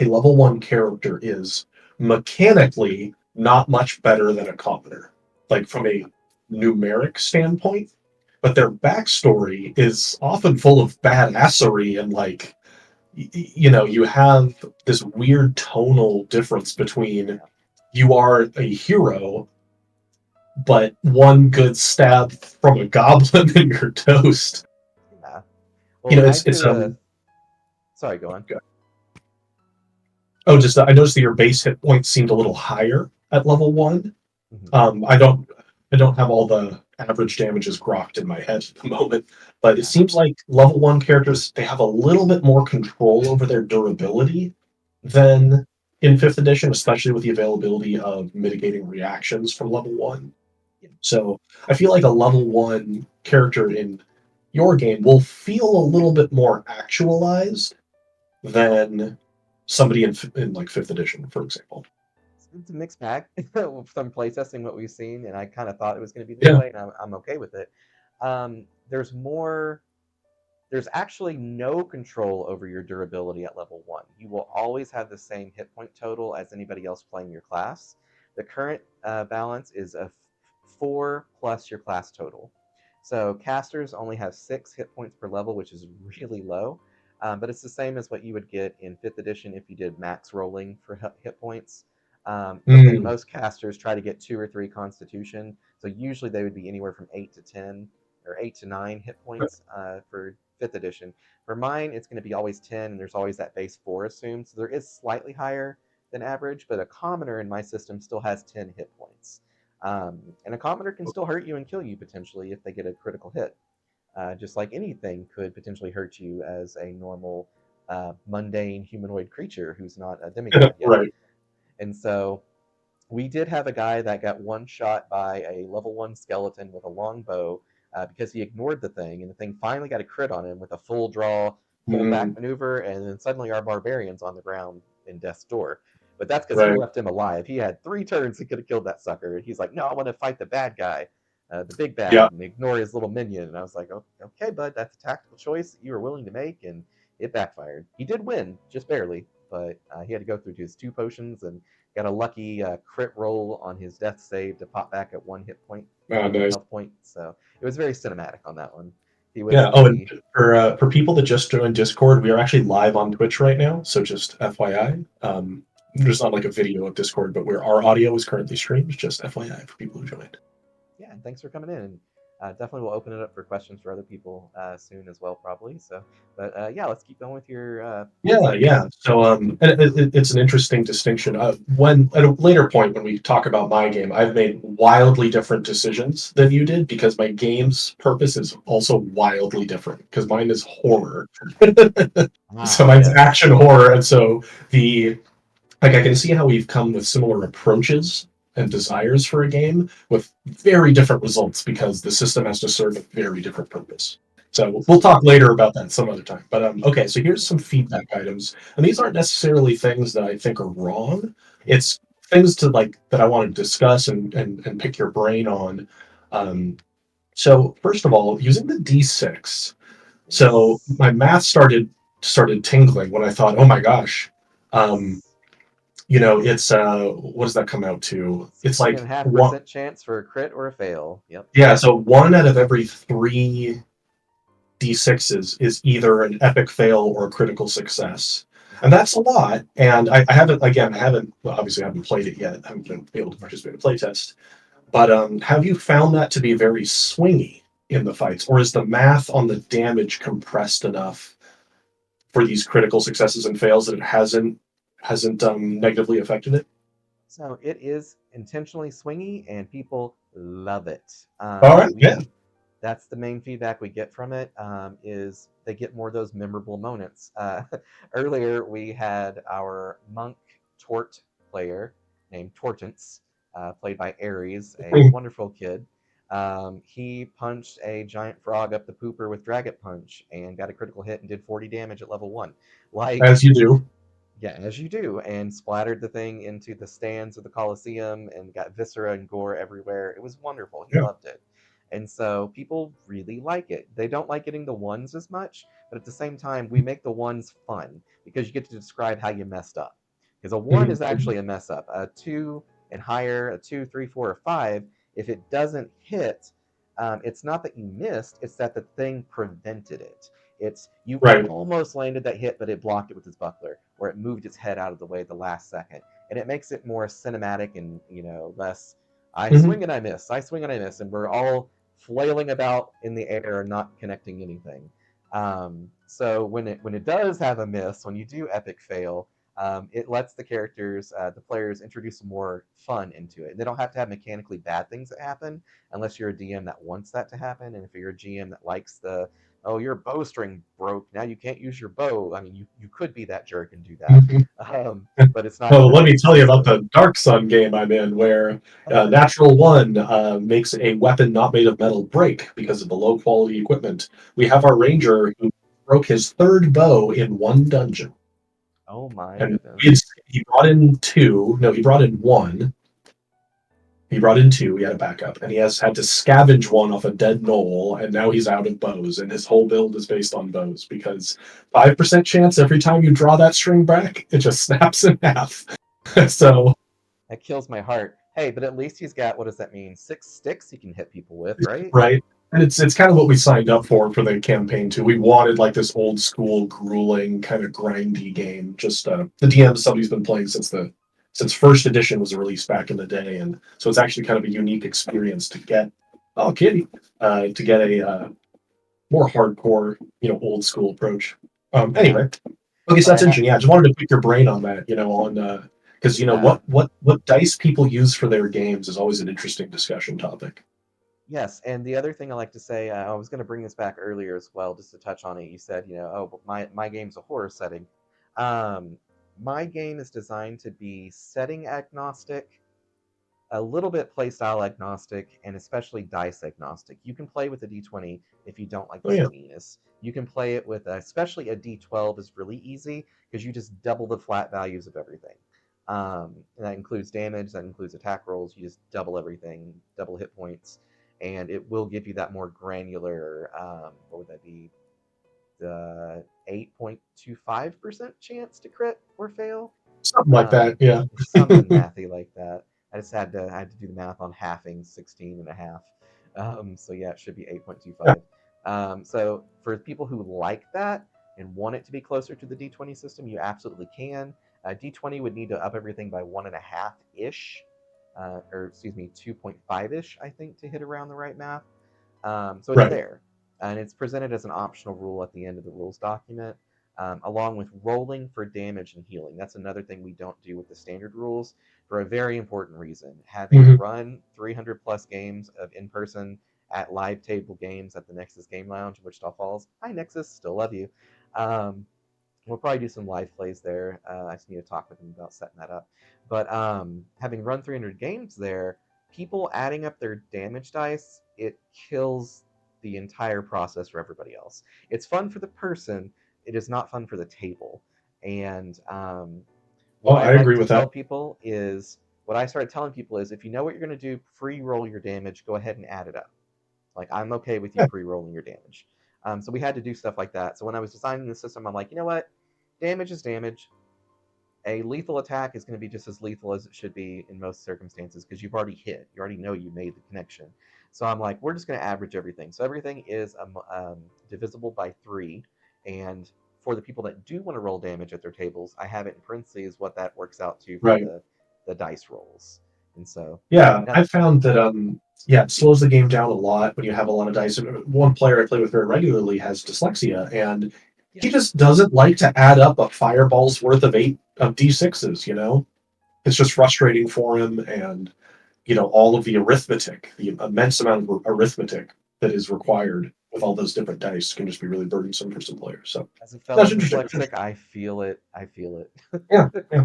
a level one character is mechanically not much better than a commoner, like from a numeric standpoint. But their backstory is often full of badassery and you have this weird tonal difference between Yeah. you are a hero, but one good stab from a goblin and you're toast. Yeah. Well, I It's did a. Sorry, go on. oh, just I noticed that your base hit points seemed a little higher at level one. Mhm. Um, I don't I don't have all the average damages grokked in my head at the moment, but it Yeah. seems like level one characters they have a little bit more control over their durability than in fifth edition, especially with the availability of mitigating reactions from level one. Yeah. So I feel like a level one character in your game will feel a little bit more actualized than somebody in like fifth edition, for example. It's a mixed bag from playtesting what we've seen, and I kind of thought it was going to be this Yeah. way, and I'm okay with it. There's more. There's actually no control over your durability at level 1. You will always have the same hit point total as anybody else playing your class. The current balance is a 4 plus your class total. So casters only have 6 hit points per level, which is really low. But it's the same as what you would get in 5th edition if you did max rolling for hit points. But then Mm, most casters try to get 2 or 3 constitution. So usually they would be anywhere from 8 to 10 or 8 to 9 hit points for 5th edition. For mine, it's going to be always 10, and there's always that base 4 assumed. So there is slightly higher than average, but a commoner in my system still has 10 hit points. And a commoner can still hurt you and kill you potentially if they get a critical hit. Just like anything could potentially hurt you as a normal, mundane humanoid creature who's not a demigod yet. right. And so we did have a guy that got one shot by a level 1 skeleton with a long bow because he ignored the thing, and the thing finally got a crit on him with a full draw, pull back Mm, maneuver, and then suddenly our barbarian's on the ground in death's door. But that's because he right. left him alive. He had 3 turns he could have killed that sucker. And he's like, no, I want to fight the bad guy, the big Yeah. bad, and ignore his little minion. And I was like, oh, okay, bud, that's a tactical choice that you were willing to make, and it backfired. He did win, just barely, but he had to go through his 2 potions and got a lucky crit roll on his death save to pop back at 1 hit point, Oh, one nice. health point. So it was very cinematic on that one. He was Yeah. Oh, and the for people that just joined Discord, we are actually live on Twitch right now. So just FYI, there's not like a video of Discord, but where our audio is currently streamed. Just FYI for people who joined. yeah, and thanks for coming in. And definitely we'll open it up for questions for other people soon as well, probably. So, but yeah, let's keep going with your Yeah, points. yeah. So, and it's an interesting distinction. When at a later point when we talk about my game, I've made wildly different decisions than you did because my game's purpose is also wildly different. Because mine is horror, so Ah, mine's yes. action horror, and so the like I can see how we've come with similar approaches and desires for a game with very different results because the system has to serve a very different purpose. So we'll talk later about that some other time. But okay, so here's some feedback items, and these aren't necessarily things that I think are wrong. It's things to like that I want to discuss and pick your brain on. Um, so first of all, using the D6. So Yes. my math started tingling when I thought, oh my gosh, um, Yes. it's what does that come out to? It's Sixteen and like a half one, percent chance for a crit or a fail. Yep. yeah, so one out of every three d6s is either an epic fail or a critical success, and that's a lot. And I haven't, again, I haven't, well, obviously I haven't played it yet. I haven't been able to participate in a playtest. But have you found that to be very swingy in the fights, or is the math on the damage compressed enough for these critical successes and fails that it hasn't negatively affected it? So it is intentionally swingy, and people love it. All right, yeah. That's the main feedback we get from it. Is they get more of those memorable moments. Earlier we had our monk Tort player named Tortance, played by Ares, a wonderful kid. He punched a giant frog up the pooper with Dragget Punch and got a critical hit and did 40 damage at level 1. Like, As you do. yeah, as you do, and splattered the thing into the stands of the Colosseum and got viscera and gore everywhere. It was wonderful. He Yeah. loved it. And so people really like it. They don't like getting the ones as much, but at the same time, we make the ones fun because you get to describe how you messed up. Because a one is Mhm. actually a mess up. A two and higher, a two, three, four, or five, if it doesn't hit, it's not that you missed, it's that the thing prevented it. It's you Right. almost landed that hit, but it blocked it with its buckler, or it moved its head out of the way at the last second, and it makes it more cinematic and less. I Mhm. swing and I miss. I swing and I miss, and we're all flailing about in the air, not connecting anything. So when it does have a miss, when you do epic fail, it lets the characters, the players, introduce more fun into it. They don't have to have mechanically bad things that happen unless you're a DM that wants that to happen, and if you're a GM that likes the oh, your bowstring broke. Now you can't use your bow. I mean, you could be that jerk and do that, Mhm. but it's not Well, going to let be me tell you about exclusive. the Dark Sun game I'm in, where Oh yeah. Natural One makes a weapon not made of metal break because of the low quality equipment. We have our ranger who broke his third bow in one dungeon, Oh my and goodness. he brought in two. No, he brought in one. He brought in two. He had a backup, and he has had to scavenge one off a dead knoll, and now he's out of bows. And his whole build is based on bows because 5% chance every time you draw that string back, it just snaps in half. So That kills my heart. Hey, but at least he's got, what does that mean? 6 sticks he can hit people with, right? right, and it's kind of what we signed up for the campaign too. We wanted like this old school, grueling kind of grindy game. Just the DM is somebody who's been playing since first edition was released back in the day, and so it's actually kind of a unique experience to get. Oh, kitty, to get a more hardcore, old school approach. Yeah. Anyway, okay, so Well, that's interesting. Yeah, I just wanted to pick your brain on that. On because yeah. what dice people use for their games is always an interesting discussion topic. Yes, and the other thing I like to say, I was going to bring this back earlier as well, just to touch on it. You said, oh, but my game's a horror setting. Um, my game is designed to be setting agnostic, a little bit playstyle agnostic, and especially dice agnostic. You can play with a d20 if you don't like Oh yeah. stickiness. You can play it with, especially a d12 is really easy because you just double the flat values of everything. And that includes damage, that includes attack rolls. You just double everything, double hit points, and it will give you that more granular. What would that be? The 8.25% chance to crit or fail. Something like that. Yeah. Something mathy like that. I had to do the math on halving 16 and a half. So yeah, it should be Yeah. 8.25. So for people who like that and want it to be closer to the D20 system, you absolutely can. D20 would need to up everything by 1.5 ish, or excuse me, 2.5 ish, I think, to hit around the right math. So it's Right. there, and it's presented as an optional rule at the end of the rules document, along with rolling for damage and healing. That's another thing we don't do with the standard rules for a very important reason. Having Hmm. run 300 plus games of in person at live table games at the Nexus Game Lounge in Wichita Falls. Hi, Nexus, still love you. Um, we'll probably do some live plays there. I just need to talk with them about setting that up. But having run 300 games there, people adding up their damage dice, it kills the entire process for everybody else. It's fun for the person, it is not fun for the table. And Oh, what I I like agree to with tell that. people is, what I started telling people is, if you know what you're going to do, pre roll your damage, go ahead and add it up. Like, I'm okay with you Yeah. pre-rolling your damage. So we had to do stuff like that. So when I was designing the system, I'm like, you know what? Damage is damage. A lethal attack is going to be just as lethal as it should be in most circumstances because you've already hit. You already know you made the connection. So I'm like, we're just going to average everything. So everything is divisible by 3. And for the people that do want to roll damage at their tables, I have it in parentheses what that works out to for Right. the dice rolls. And so Yeah, now, I found that yeah, it slows the game down a lot when you have a lot of dice. One player I play with very regularly has dyslexia, and he yeah, just doesn't like to add up a fireball's worth of 8 of d6s, you know? It's just frustrating for him, and all of the arithmetic, the immense amount of arithmetic that is required with all those different dice can just be really burdensome for some players. So as a fellow that's interesting. That's dyslexic, interesting. I feel it. I feel it. Yeah, yeah.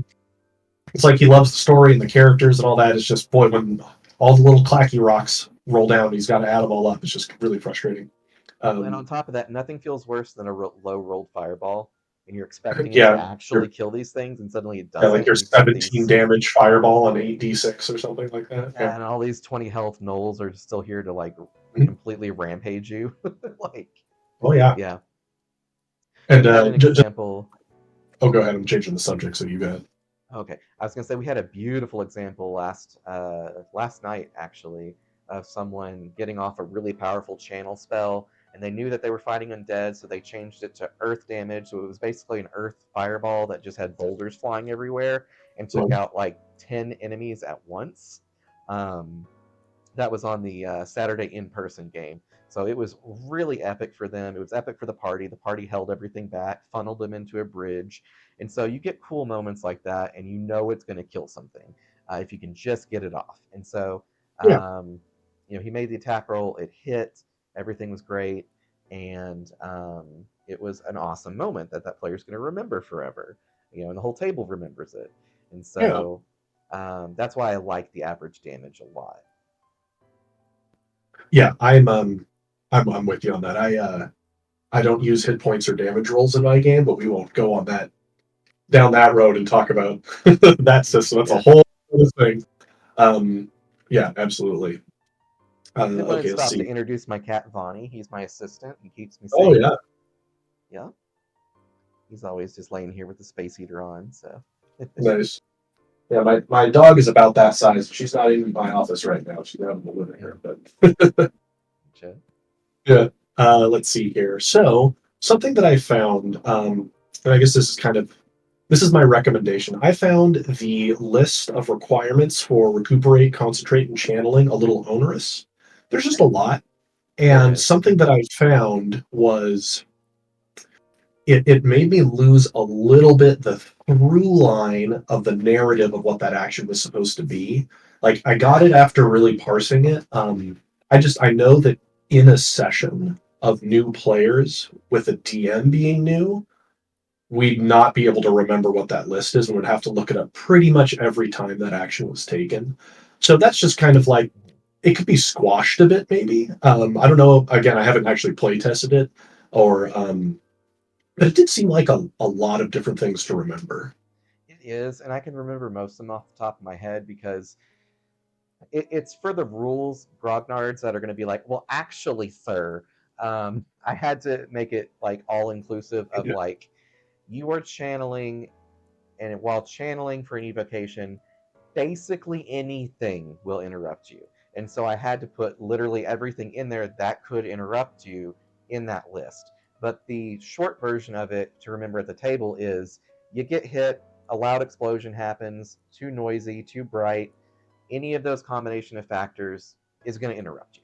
It's like he loves the story and the characters and all that. It's just, boy, when all the little clacky rocks roll down, he's got to add them all up. It's just really frustrating. Well, and on Um, top of that, nothing feels worse than a low rolled fireball, and you're expecting it to yeah, actually you're kill these things, and suddenly it yeah, like doesn't, your and you get 17 these, damage fireball on 8d6 or something like that. Yeah. and all these 20 health gnolls are still here to like Mhm. completely rampage you. Like, Oh yeah. yeah, And we had an example. oh, go ahead. I'm changing the subject, so you go ahead. Okay, I was gonna say we had a beautiful example last night actually of someone getting off a really powerful channel spell, and they knew that they were fighting undead, so they changed it to earth damage. So it was basically an earth fireball that just had boulders flying everywhere and took Well, out like 10 enemies at once. Um, that was on the Saturday in-person game. So it was really epic for them. It was epic for the party. The party held everything back, funneled them into a bridge, and so you get cool moments like that, and you know it's going to kill something if you can just get it off. And so, yeah, he made the attack roll. It hit. Everything was great, and it was an awesome moment that that player's going to remember forever. And the whole table remembers it. And yeah, so that's why I like the average damage a lot. yeah. I'm with you on that. I don't use hit points or damage rolls in my game, but we won't go on that down that road and talk about that system. That's a Yeah. whole other thing. Um, yeah, absolutely. I did want to Okay, let's stop to see. introduce my cat Vonnie. He's my assistant. He keeps me Oh safe. yeah, Yeah. He's always just laying here with the space heater on. So, nice. Yeah, my dog is about that size. She's not in my office right now. She's out in the living yeah. room. But yeah, let's see here. So something that I found, and I guess this is my recommendation. I found the list of requirements for recuperate, concentrate, and channeling a little onerous. There's just a Okay. lot, There and is. something that I found was it made me lose a little bit the through line of the narrative of what that action was supposed to be. Like I got it after really parsing it. I know that in a session of new players with a DM being new, we'd not be able to remember what that list is and would have to look it up pretty much every time that action was taken. So that's just kind of like Mhm. it could be squashed a bit, maybe. I don't know. Again, I haven't actually play tested it, or but it did seem like a lot of different things to remember. It is, and I can remember most of them off the top of my head because it's for the rules grognards that are going to be like, well, actually, sir, I had to make it like all inclusive of Yeah, like, you are channeling, and while channeling for an evocation, basically anything will interrupt you. And so I had to put literally everything in there that could interrupt you in that list. But the short version of it to remember at the table is you get hit, a loud explosion happens, too noisy, too bright. Any of those combination of factors is going to interrupt you.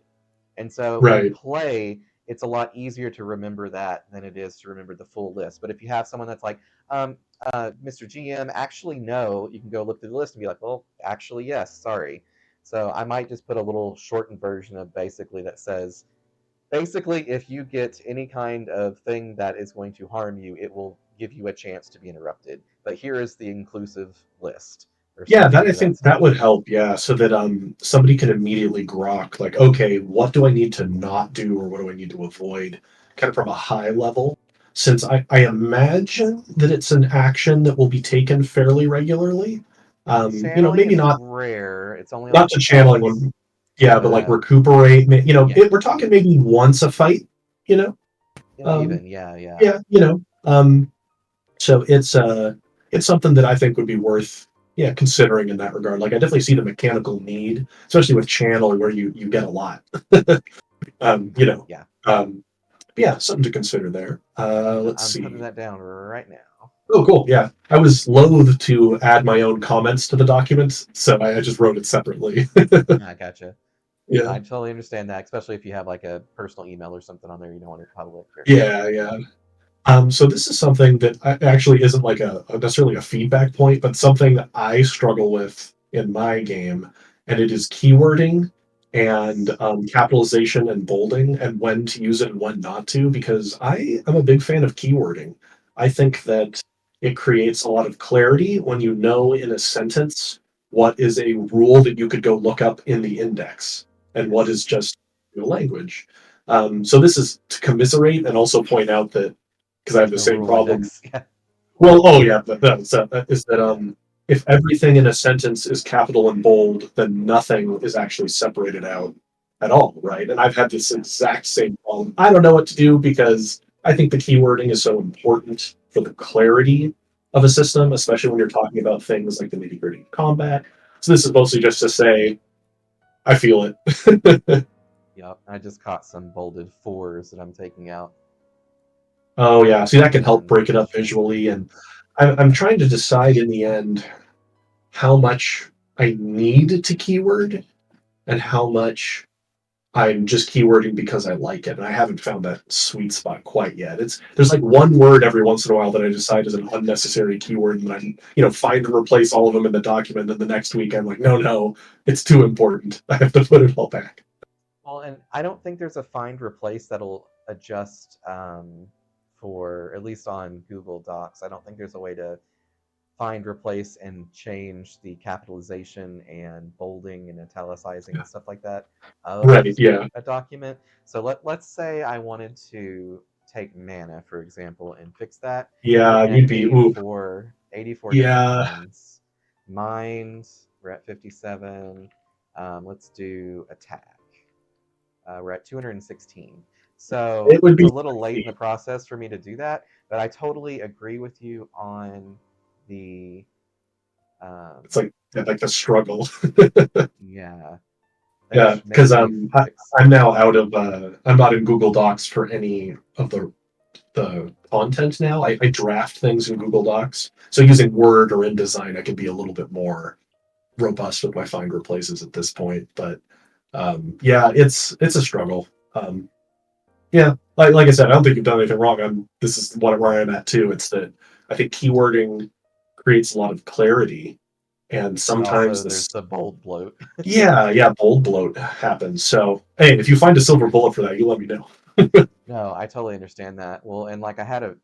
And so in Right. play, it's a lot easier to remember that than it is to remember the full list. But if you have someone that's like, Mr. GM, actually, no, you can go look through the list and be like, well, actually, yes, sorry. So I might just put a little shortened version of basically that says, basically, if you get any kind of thing that is going to harm you, it will give you a chance to be interrupted. But here is the inclusive list or Yeah, that something I to that think that would effect. help. Yeah, so that somebody can immediately grok like, okay, what do I need to not do or what do I need to avoid, kind of from a high level. Since I imagine that it's an action that will be taken fairly regularly. Channeling Maybe is not rare. It's only on not the channeling spells. one. Yeah, but like The recuperate. yeah, We're talking maybe once a fight. You know, if um, even yeah. yeah, so it's something that I think would be worth considering in that regard. Like I definitely see the mechanical need, especially with channel where you get a lot. You know. Yeah. Um, yeah, something to consider there. Let's I'm putting see. that down right now. Oh, cool. Yeah, I was loath to add my own comments to the document, so I just wrote it separately. I gotcha. Yeah. I totally understand that, especially if you have like a personal email or something on there you don't want it public or Yeah, yeah. So this is something that actually isn't like necessarily a feedback point, but something that I struggle with in my game, and it is keywording and yes. capitalization and bolding, and when to use it and when not to. Because I am a big fan of keywording. I think that it creates a lot of clarity when you know in a sentence what is a rule that you could go look up in the index and what is Yes. just your language. So this is to commiserate and also point out that because I have There's the no same rule problem. index. Yeah. Well, oh yeah, but is that Yeah. if everything in a sentence is capital and bold, then nothing is actually separated out at all, right? And I've had this Yeah. exact same problem. I don't know what to do because I think the keywording is so important for the clarity of a system, especially when you're talking about things like the nitty gritty combat. So this is mostly just to say I feel it. Yep. I just caught some bolded fours that I'm taking out. Oh yeah, see that can help And break it up visually, and I'm trying to decide in the end how much I need to keyword and how much I'm just keywording because I like it. And I haven't found that sweet spot quite yet. There's like one word every once in a while that I decide is an unnecessary keyword and I'm find and replace all of them in the document. And the next week I'm like, no, it's too important. I have to put it all back. well, and I don't think there's a find replace that'll adjust for at least on Google Docs. I don't think there's a way to find, replace, and change the capitalization and bolding and italicizing and stuff like that of Right. Yeah. a document. So let's say I wanted to take mana, for example, and fix that. We're Yeah. looking at You'd be, ooh, 84 yeah. defense. Mind, we're at 57. Let's do attack. We're at 216. So It would it's a be little late in the tricky. process for me to do that, but I totally agree with you on the It's like the struggle. yeah. Yeah, because Maybe fix I'm that. now out of I'm not in Google Docs for any of the content now. I draft things in Google Docs, so using Word or InDesign, I can be a little bit more robust with my find replaces at this point. But yeah, it's a struggle. Um, yeah, like I said, I don't think you've done anything wrong. This is where I'm at too. It's that I think keywording creates a lot of clarity, and But sometimes also this there's the bold bloat. yeah, bold bloat happens. So, hey, if you find a silver bullet for that, you let me know. No, I totally understand that. Well, and like I had a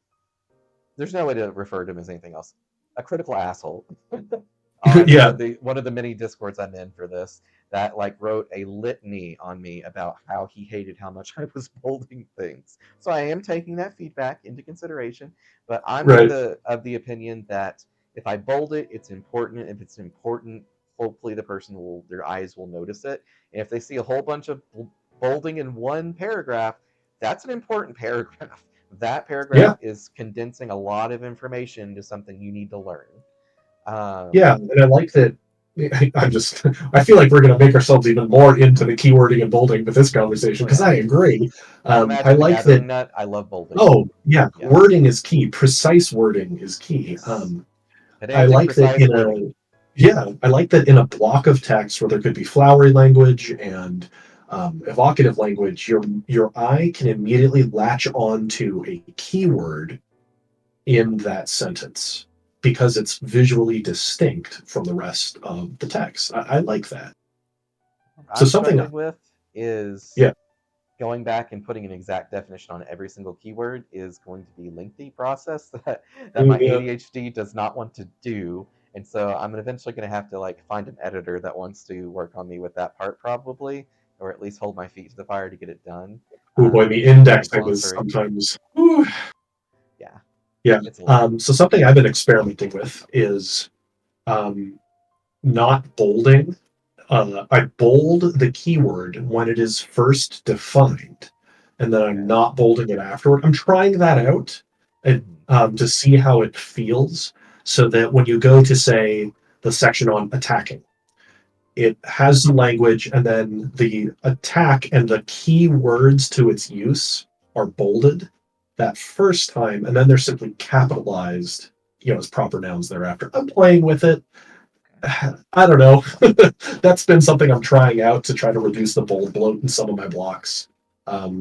there's no way to refer to him as anything else. A critical asshole on Yeah, one of the many discords I'm in for this that like wrote a litany on me about how he hated how much I was bolding things. So I am taking that feedback into consideration, but I'm right. of the opinion that if I bold it, it's important. If it's important, hopefully the person will their eyes will notice it. And if they see a whole bunch of bolding in one paragraph, that's an important paragraph. That Yeah, paragraph is condensing a lot of information to something you need to learn. yeah, Um, and I like that. I'm just, I feel like we're going to make ourselves even more into the keywording and bolding with this conversation Oh because yeah. I agree. I Magic the like that. Gathering nut. I love bolding. Oh, yeah, Yep. wording is key. Precise wording is key. Yes. I Pedantic, like that precise in wording. a, yeah, I like that in a block of text where there could be flowery language and evocative language, your eye can immediately latch on to a keyword in that sentence because it's visually distinct from the rest of the text. I like that. So I'm something, struggling with is yeah, going back and putting an exact definition on every single keyword is going to be a lengthy process that my yeah. ADHD does not want to do. And so I'm eventually going to have to like find an editor that wants to work on me with that part probably, or at least hold my feet to the fire to get it done. Oh boy, the Because it's a indexing long is story. sometimes, whew, Yeah, yeah. it's a lot. So something I've been experimenting with is um, not bolding. I bold the keyword when it is first defined, and then I'm Okay. not bolding it afterward. I'm trying that out Mhm. to see how it feels, so that when you go to say the section on attacking, it has some language, and then the attack and the key words to its use are bolded that first time, and then they're simply capitalized, as proper nouns thereafter. I'm playing with it. I don't know. That's been something I'm trying out to try to reduce the bold bloat in some of my blocks.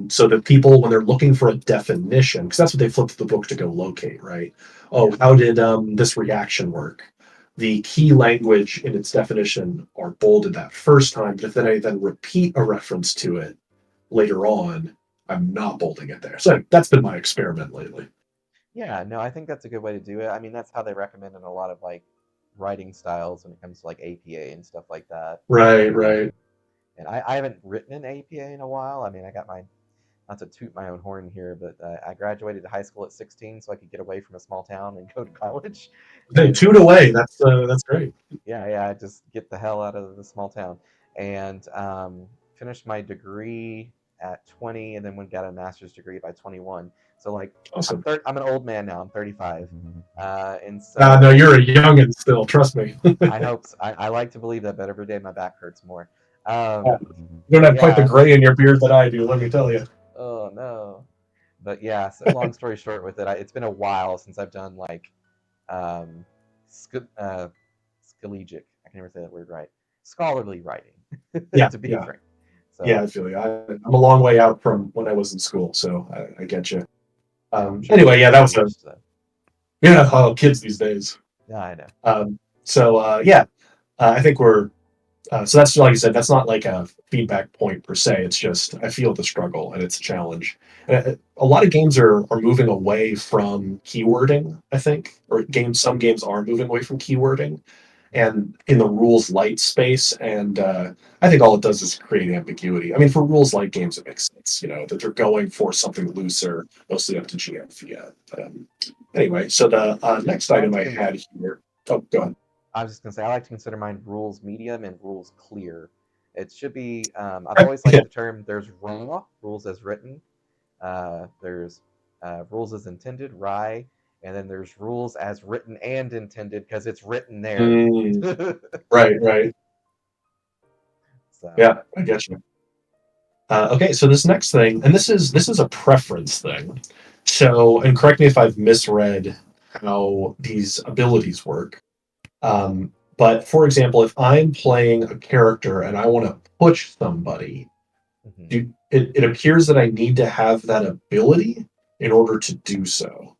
So that people, when they're looking for a definition, because that's what they flip to the book to go locate, right? Oh, Yeah. how did this reaction work? The key language in its definition are bolded that first time, but if then I then repeat a reference to it later on, I'm not bolding it there. So that's been my experiment lately. Yeah, no, I think that's a good way to do it. I mean, that's how they recommend in a lot of like writing styles when it comes to like APA and stuff like that. Right, right. Um, and I haven't written an APA in a while. I mean, I got my, not to toot my own horn here, but I graduated high school at 16 so I could get away from a small town and go to college. Hey, And toot away. That's great. yeah, yeah, just get the hell out of the small town. And finished my degree at 20 and then went got a master's degree by 21. So like Awesome. I'm an old man now. I'm 35. And No, so you're a youngin' still. Trust me. I hope I like to believe that, but every day my back hurts more. You Um, don't but have quite the yeah, gray in your beard that I do, let me tell you. oh no. But yeah, so long story short with it, it's been a while since I've done like um, sc- uh, collegiate. I can never say that word right. Scholarly writing, Yeah, to be yeah, frank. yeah. So I feel you. I'm a long way out from when I was in school, so I get you. oh, I'm sure Anyway, you're yeah, that was a engaged though. yeah. Oh, kids these days. Yeah, I know. Yeah, I think we're so that's like you said. That's not like a feedback point per se. It's just I feel the struggle and it's a challenge. A lot of games are moving away from keywording. I think, or some games are moving away from keywording and in the rules light space. And I think all it does is create ambiguity. I mean, for rules light games, it makes sense, that they're going for something looser, mostly up to GM. Yeah. Anyway, so the next I like item to I con- had here. Oh, go ahead. I was just gonna say I like to consider mine rules medium and rules clear. It should be. I've always Yeah. liked the term. There's raw rules as written. There's rules as intended, rye, and then there's rules as written and intended because it's written there. Mm, right, right. So Yeah, I get you. Okay, so this next thing, and this is a preference thing. So, and correct me if I've misread how these abilities work. But for example, if I'm playing a character and I want to push somebody, mhm. it appears that I need to have that ability in order to do so.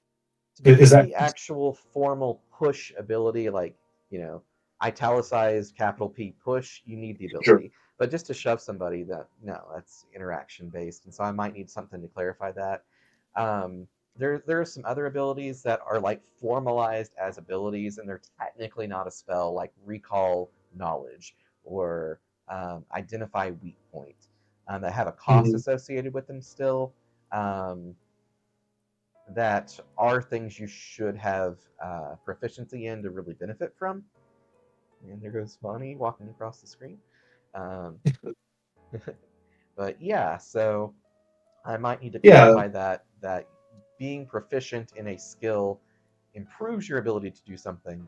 To Is do that the actual formal push ability, like, you know, italicized capital P push, you need the true? ability. But just to shove somebody, that no, that's interaction based, and so I might need something to clarify that. There are some other abilities that are like formalized as abilities, and they're technically not a spell, like recall knowledge or identify weak point, that have a cost Mhm. associated with them still. Um, that are things you should have proficiency in to really benefit from. And there goes Bonnie walking across the screen. Um, but yeah, so I might need to Yeah, clarify that being proficient in a skill improves your ability to do something,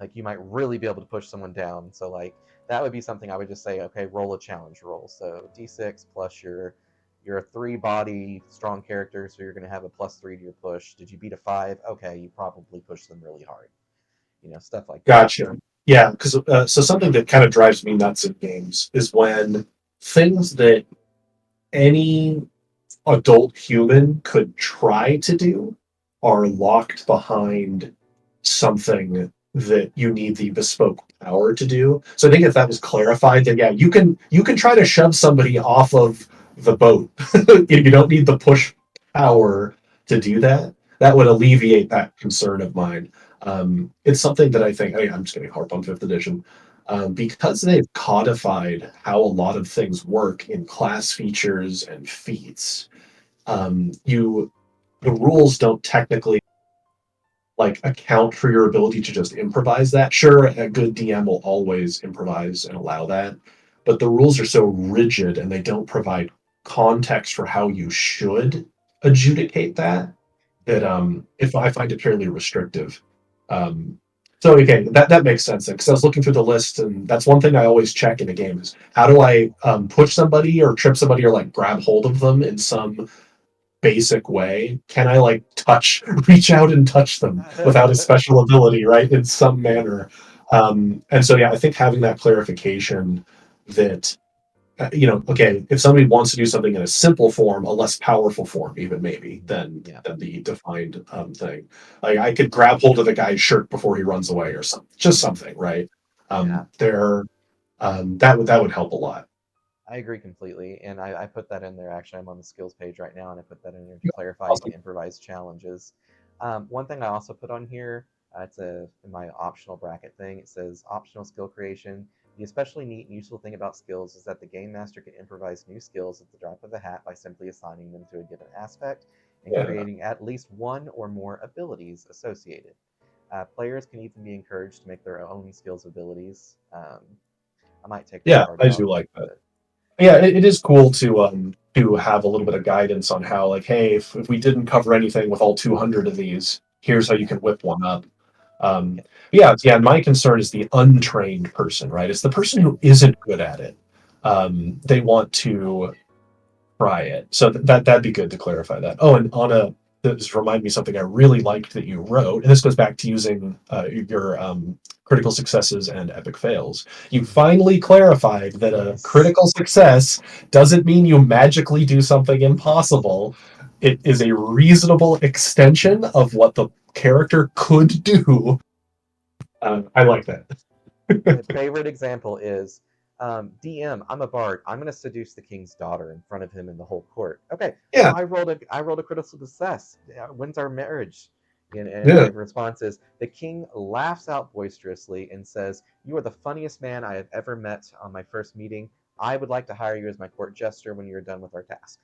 Like you might really be able to push someone down. So like that would be something I would just say, okay, roll a challenge roll. So d6 plus your a 3 body strong character, so you're going to have a +3 to your push. Did you beat a 5? Okay, you probably pushed them really hard. Stuff like that. Gotcha. Yeah, because so something that kind of drives me nuts in games is when things that any adult human could try to do are locked behind something that you need the bespoke power to do. So I think if that was Yes. clarified, then yeah, you can try to shove somebody off of the boat. You don't need the push power to do that. That would alleviate that concern of mine. It's something that I think I'm just going to harp on fifth edition. Because they've codified how a lot of things work in class features and feats, you the rules don't technically like account for your ability to just improvise that. Sure, a good DM will always improvise and allow that, but the rules are so rigid and they don't provide context for how you should adjudicate that that Yeah. if I find it fairly restrictive. Um, so again, that makes sense because I was looking through the list, and that's one thing I always check in a game is how do I push somebody or trip somebody or like grab hold of them in some basic way? Can I like touch, reach out and touch them without a special ability, right? In some manner. And so, yeah, I think having that clarification that, okay, if somebody wants to do something in a simple form, a less powerful form, even maybe Yeah. than the defined thing. Like I could grab hold of the guy's shirt before he runs away or something, just something, right? Yeah. There, that would help a lot. I agree completely, and I put that in there. Actually, I'm on the skills page right now, and I put that in there to clarify you can Awesome. improvise challenges. One thing I also put on here, it's in my optional bracket thing. It says optional skill creation. The especially neat and useful thing about skills is that the game master can improvise new skills at the drop of a hat by simply assigning them to a given aspect and Yeah, creating at least one or more abilities associated. Players can even be encouraged to make their own skills abilities. I might take that yeah, part I do out, like that. but Yeah, it is cool to have a little bit of guidance on how like, hey, if we didn't cover anything with all 200 of these, here's how you yeah. can whip one up. Yeah. Yeah. My concern is the untrained person, right? It's the person who isn't good at it. They want to try it. So that'd be good to clarify that. Oh, and on a this remind me something I really liked that you wrote, and this goes back to using your critical successes and epic fails. You finally clarified that a Yes. critical success doesn't mean you magically do something impossible. It is a reasonable extension of what the character could do. I like that. My favorite example is DM. I'm a bard. I'm going to seduce the king's daughter in front of him in the whole court. Okay, Yeah, I rolled a critical success. When's our marriage? And my yeah, response is the king laughs out boisterously and says, "You are the funniest man I have ever met on my first meeting. I would like to hire you as my court jester when you're done with our task."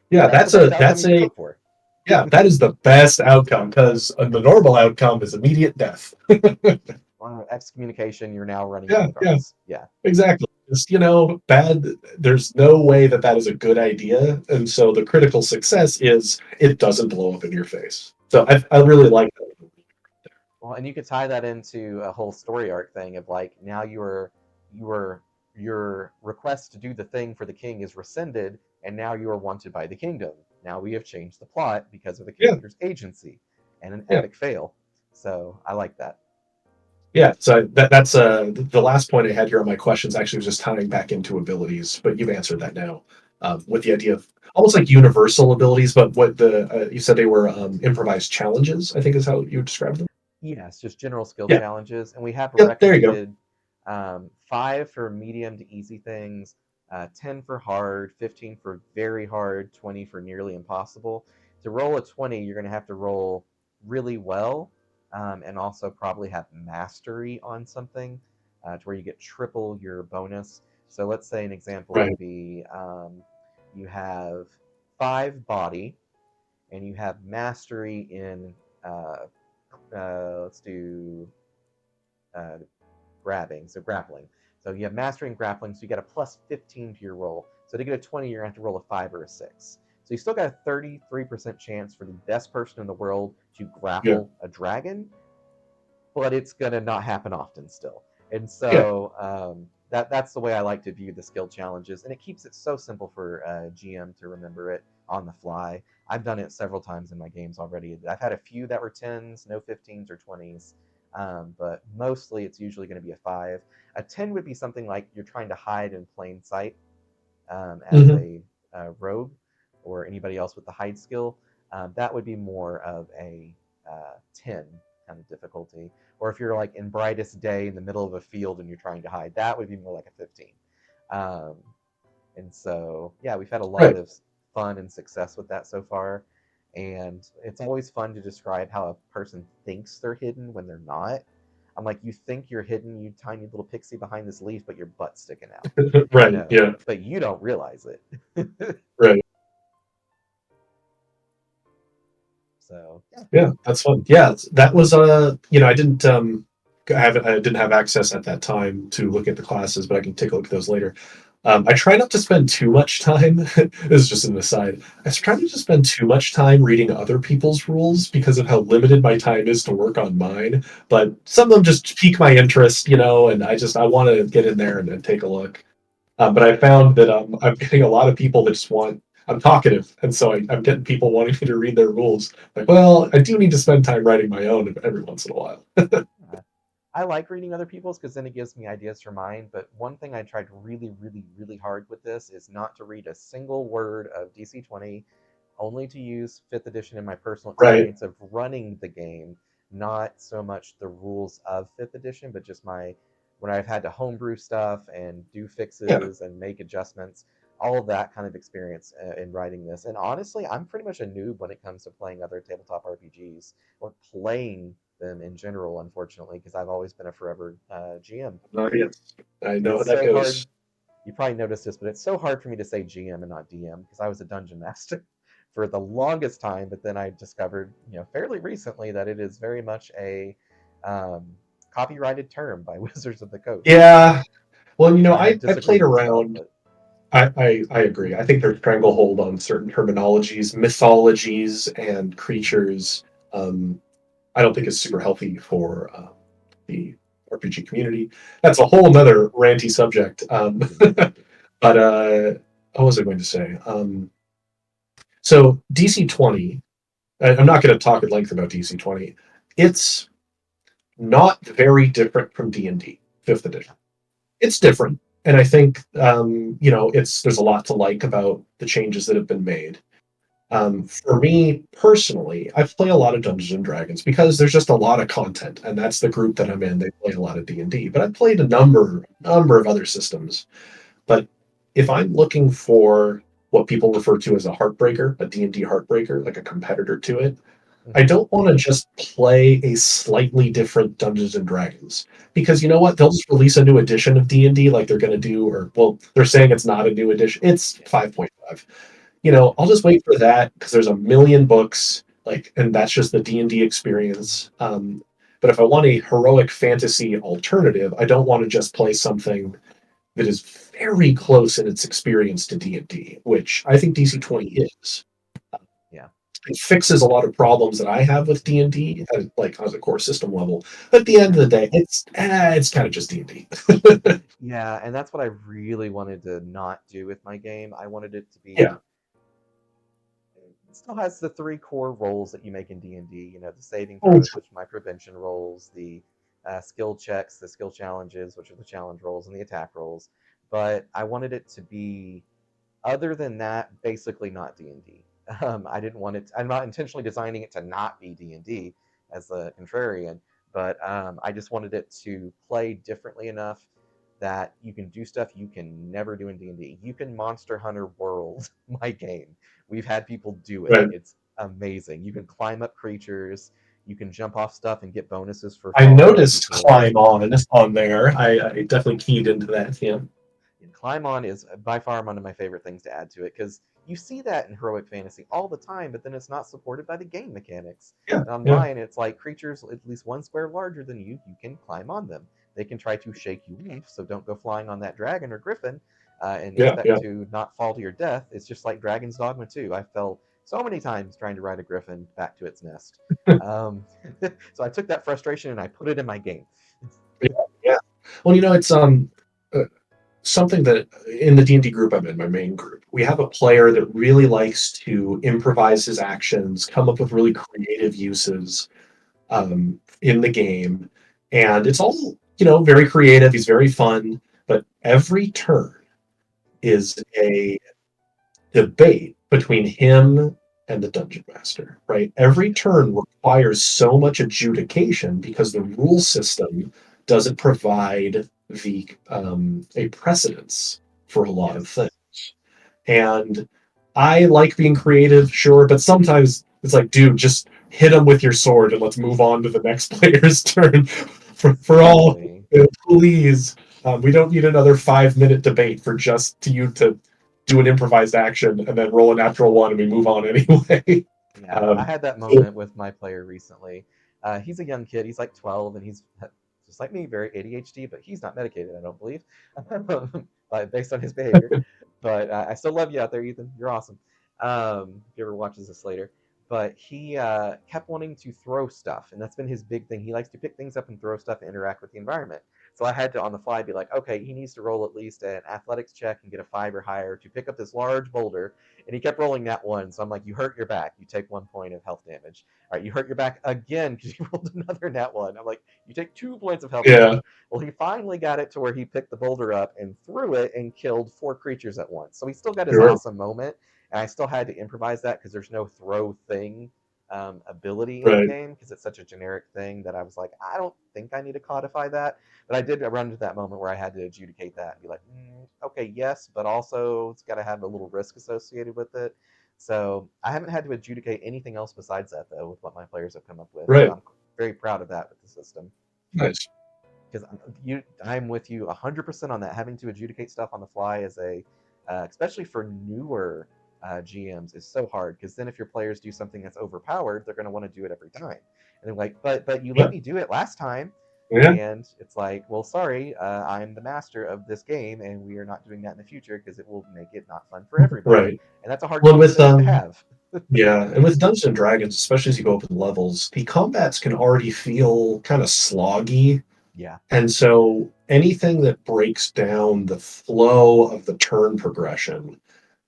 yeah. That's the best outcome you could hope for. Yeah, that is the best outcome because the normal outcome is immediate death. Excommunication. You're now running Yeah, from the yeah, guards. Yeah. exactly. Just, bad. There's no way that that is a good idea, and so the critical success is it doesn't blow up in your face. So I really like that. Well, and you could tie that into a whole story arc thing of like now your request to do the thing for the king is rescinded, and now you are wanted by the kingdom. Now we have changed the plot because of the Yeah, character's agency and an yeah, epic fail. So I like that. yeah. So that's the last point I had here on my questions actually was just tying back into abilities, but you've answered that now with the idea of almost like universal abilities, but what you said they were improvised challenges. I think is how you described them. Yes, just general skill Yeah. challenges, and we have Yep. There you go. recommended 5 for medium to easy things, 10 for hard, 15 for very hard, 20 for nearly impossible. To roll a 20, you're going to have to roll really well, and also probably have mastery on something to where you get triple your bonus. So let's say an example Right. would be you have 5 body, and you have mastery in uh, let's do uh, grabbing, so grappling. So you have mastery and grappling, so you get a plus 15 to your roll. So to get a 20, you're going to have to roll a 5 or a 6. So you still got a 33% chance for the best person in the world to Yeah. grapple a dragon, but it's gonna not happen often still. And Yeah. so that's the way I like to view the skill challenges, and it keeps it so simple for GM to remember it on the fly. I've done it several times in my games already. I've had a few that were 10s, no 15s or 20s, but mostly it's usually going to be a 5. A 10 would be something like you're trying to hide in plain sight as Hmm. a rogue or anybody else with the hide skill. That would be more of a 10 kind of difficulty. Or if you're like in brightest day in the middle of a field and you're trying to hide, that would be more like a 15. Um, and so, yeah, we've had a lot Right. of fun and success with that so far. And it's always fun to describe how a person thinks they're hidden when they're not. I'm like, you think you're hidden, you tiny little pixie behind this leaf, but your butt's sticking out, Right. Yeah. but you don't realize it. Right. So, yeah. Yeah, that's fun. Yeah, that was I didn't have access at that time to look at the classes, but I can take a look at those later. I try not to spend too much time. This is just an aside. I try not to spend too much time reading other people's rules because of how limited my time is to work on mine. But some of them just pique my interest, and I want to get in there and take a look. But I found that I'm getting a lot of people that just want. I'm talkative, and so I'm getting people wanting me to read their rules. Like, well, I do need to spend time writing my own every once in a while. Uh, I like reading other people's because then it gives me ideas for mine. But one thing I tried really, really, really hard with this is not to read a single word of DC 20, only to use 5th edition in my personal Right. experience of running the game, not so much the rules of 5th edition, but just my when I've had to homebrew stuff and do Yeah. fixes and make adjustments, all of that kind of experience in writing this. And honestly, I'm pretty much a noob when it comes to playing other tabletop RPGs or playing them in general, unfortunately, because I've always been a forever GM. Yes. I know how It's that so hard. goes. You probably noticed this, but it's so hard for me to say GM and not DM because I was a dungeon master for the longest time. But then I discovered, fairly recently that it is very much a um, copyrighted term by Wizards of the Coast. Yeah. Well, I have I played disagreements about, around. but I agree. I think there's stranglehold on certain terminologies, mythologies, and creatures. Um, I don't think it's super healthy for the RPG community. That's a whole nother ranty subject. But what was I going to say? So DC 20. I'm not going to talk at length about DC 20. It's not very different from D&D Fifth Edition. It's different, and I think it's there's a lot to like about the changes that have been made. For me personally, I play a lot of Dungeons and Dragons because there's just a lot of content, and that's the group that I'm in. They play a lot of D&D, but I've played a number of other systems. But if I'm looking for what people refer to as a heartbreaker, a D&D heartbreaker, like a competitor to it, I mm-hmm. don't want to just play a slightly different Dungeons and Dragons because you know what? They'll just release a new edition of D&D like they're going to do, or well, they're saying it's not a new edition. It's Yeah, 5.5. I'll just wait for that because there's a million books, like, and that's just the D&D experience. But if I want a heroic fantasy alternative, I don't want to just play something that is very close in its experience to D&D, which I think DC 20 is. yeah. It fixes a lot of problems that I have with D&D, like on the core system level. But at the end of the day, it's kind of just D&D. Yeah, and that's what I really wanted to not do with my game. I wanted it to Yeah. be it still has the three core roles that you make in D&D. The saving Oh, throws, which are my prevention rolls, the skill checks, the skill challenges, which are the challenge rolls, and the attack rolls. But I wanted it to be, other than that, basically not D&D. I didn't want it. I'm not intentionally designing it to not be D&D as the contrarian, but I just wanted it to play differently enough that you can do stuff you can never do in D&D. You can Monster Hunter World my game. We've had people do it. right. It's amazing. You can climb up creatures. You can jump off stuff and get bonuses for I falling. noticed Climb on there. I definitely keyed into that. Yeah. And Climb On is by far one of my favorite things to add to it because you see that in heroic fantasy all the time, but then it's not supported by the game mechanics. Yeah. And on Yeah. mine, it's like creatures at least one square larger than you can climb on them. They can try to shake you off, so don't go flying on that dragon or griffin and Yeah. expect Yeah. to not fall to your death. It's just like Dragon's Dogma 2. I fell so many times trying to ride a griffin back to its nest. Um, so I took that frustration and I put it in my game. Yeah, yeah. Well, it's uh, something that in the D&D group I'm in, my main group, we have a player that really likes to improvise his actions, come up with really creative uses in the game, and it's all very creative. He's very fun, but every turn is a debate between him and the dungeon master, right? Every turn requires so much adjudication because the rule system doesn't provide the a precedence for a lot of things. Yes. And I like being creative, sure, but sometimes it's like, dude, just hit him with your sword and let's move on to the next player's turn. For all, Exactly. please, we don't need another 5 minute debate for just you to do an improvised action and then roll a natural one and we move on anyway. Yeah, I um, had that so, moment with my player recently. He's a young kid. He's like 12, and he's just like me, very ADHD, but he's not medicated, I don't believe, based on his behavior. But I still love you out there, Ethan. You're awesome. If you ever watches this later. But he kept wanting to throw stuff, and that's been his big thing. He likes to pick things up and throw stuff and interact with the environment. So I had to, on the fly, be like, okay, he needs to roll at least an athletics check and get a 5 or higher to pick up this large boulder, and he kept rolling that one. So I'm like, you hurt your back. You take 1 point of health damage. All right, you hurt your back again because you rolled another nat one. I'm like, you take 2 points of health yeah, damage. Well, he finally got it to where he picked the boulder up and threw it and killed 4 creatures at once. So he still got his sure, awesome moment. And I still had to improvise that because there's no throw thing ability in the right, game because it's such a generic thing that I was like, I don't think I need to codify that. But I did run into that moment where I had to adjudicate that and be like, okay, yes, but also it's got to have a little risk associated with it. So I haven't had to adjudicate anything else besides that, though, with what my players have come up with. So right, I'm very proud of that with the system nice, because I'm with you 100% on that. Having to adjudicate stuff on the fly is especially for newer GMs, is so hard because then if your players do something that's overpowered, they're going to want to do it every time, and they're like, but you let yeah, me do it last time, yeah, and it's like, well, sorry, I'm the master of this game, and we are not doing that in the future because it will make it not fun for everybody, right. and that's a hard Well, with conversation to have. yeah, and with Dungeons and Dragons, especially as you go up in levels, the combats can already feel kind of sloggy. Yeah. And so anything that breaks down the flow of the turn progression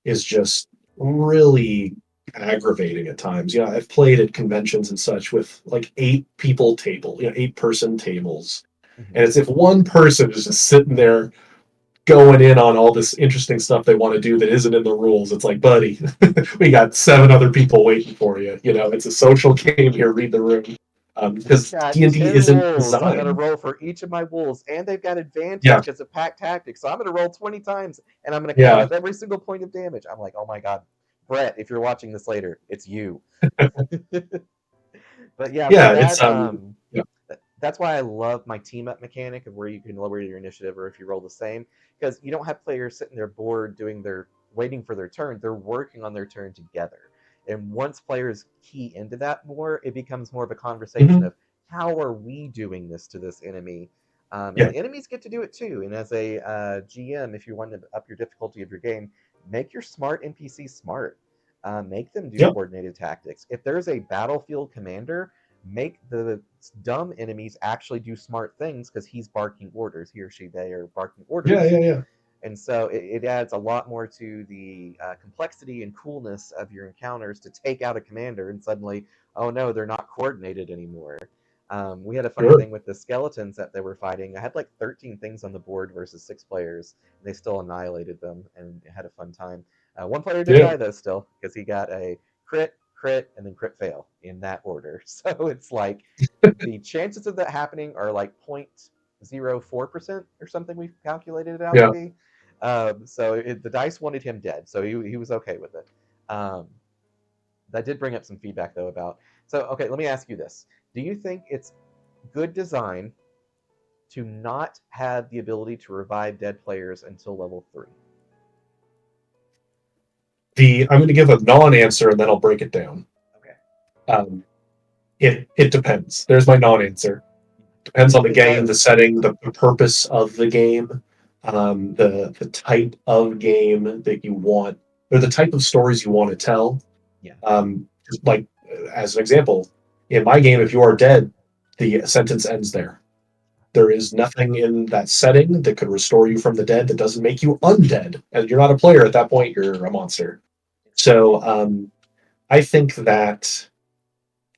is just really aggravating at times. Yeah, I've played at conventions and such with like 8 people table, 8 person tables. Hmm. And it's if one person is just sitting there going in on all this interesting stuff they want to do that isn't in the rules. It's like, buddy, we got 7 other people waiting for you. It's a social game here. Read the room, We've because got D&D 10 isn't wolves. I'm going to designed. roll for each of my wolves, and they've got advantage Yeah, because of pack tactics. So I'm going to roll 20 times, and I'm going to count yeah, up every single point of damage. I'm like, oh my God, Brett, if you're watching this later, it's you. But yeah, with yeah. It's that, yeah, that's why I love my team up mechanic of where you can lower your initiative or if you roll the same, because you don't have players sitting there bored doing their waiting for their turn. They're working on their turn together. And once players key into that more, it becomes more of a conversation mhm, of how are we doing this to this enemy, and yeah, the enemies get to do it too. And as a GM, if you want to up your difficulty of your game, make your smart NPCs smart. Make them do yep, coordinated tactics. If there's a battlefield commander, make the dumb enemies actually do smart things because he's barking orders. He or she, they are barking yeah, orders. yeah, yeah. And so it adds a lot more to the complexity and coolness of your encounters to take out a commander and suddenly, oh no, they're not coordinated anymore. We had a funny Sure. thing with the skeletons that they were fighting. I had like 13 things on the board versus 6 players. And they still annihilated them and had a fun time. One player did Yeah, die though, still, because he got a crit, crit, and then crit fail in that order. So it's like the chances of that happening are like 0.04% or something we've calculated it out to yeah. be. So the dice wanted him dead, so he was okay with it. Um, that did bring up some feedback though about. So okay, let me ask you this: do you think it's good design to not have the ability to revive dead players until level 3? I'm going to give a non-answer and then I'll break it down. Okay. Um, it depends. There's my non-answer. Depends on the It game, the does. setting, the purpose of the game, the type of game that you want, or the type of stories you want to tell. Yeah. Like as an example, in my game, if you are dead, the sentence ends there. There is nothing in that setting that could restore you from the dead that doesn't make you undead. And you're not a player at that point, you're a monster. So I think that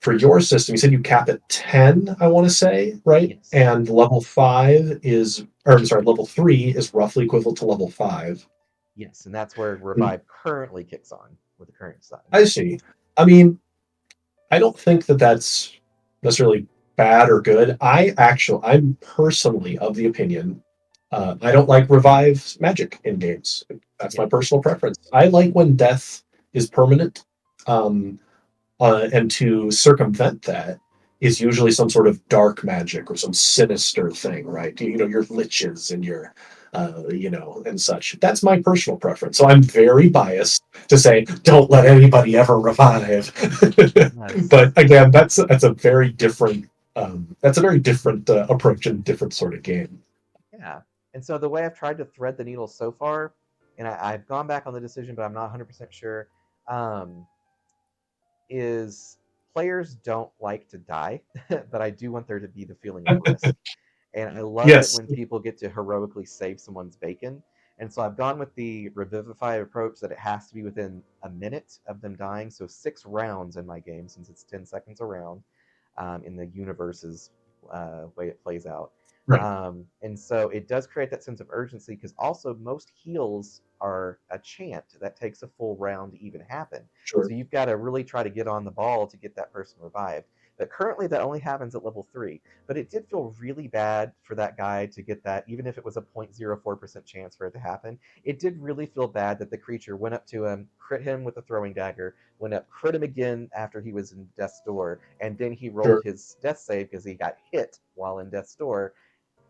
for your system, you said you cap at 10, I want to say, right? Yes. And level 5 is, or I'm sorry, level 3 is roughly equivalent to level 5. Yes, and that's where And revive currently kicks on with the current design. I see. I mean, I don't think that that's necessarily bad or good. I'm personally of the opinion, I don't like revive magic in games. That's Yeah. my personal preference. I like when death is permanent. Um, and to circumvent that is usually some sort of dark magic or some sinister thing, right? You know, your liches and your, and such. That's my personal preference. So I'm very biased to say, don't let anybody ever revive. Yes. But again, that's a very different approach and different sort of game. Yeah. And so the way I've tried to thread the needle so far, and I've gone back on the decision, but I'm not 100% sure, um, is players don't like to die, but I do want there to be the feeling of risk. And I love it Yes, when people get to heroically save someone's bacon. And so I've gone with the revivify approach that it has to be within a minute of them dying. So 6 rounds in my game, since it's 10 seconds a round, in the universe's way it plays out. right, And so it does create that sense of urgency because also most heals are a chant that takes a full round to even happen. sure, So you've got to really try to get on the ball to get that person revived. But currently, that only happens at level 3. But it did feel really bad for that guy to get that, even if it was a 0.04% chance for it to happen. It did really feel bad that the creature went up to him, crit him with a throwing dagger, went up, crit him again after he was in death's door, and then he rolled sure, his death save because he got hit while in death's door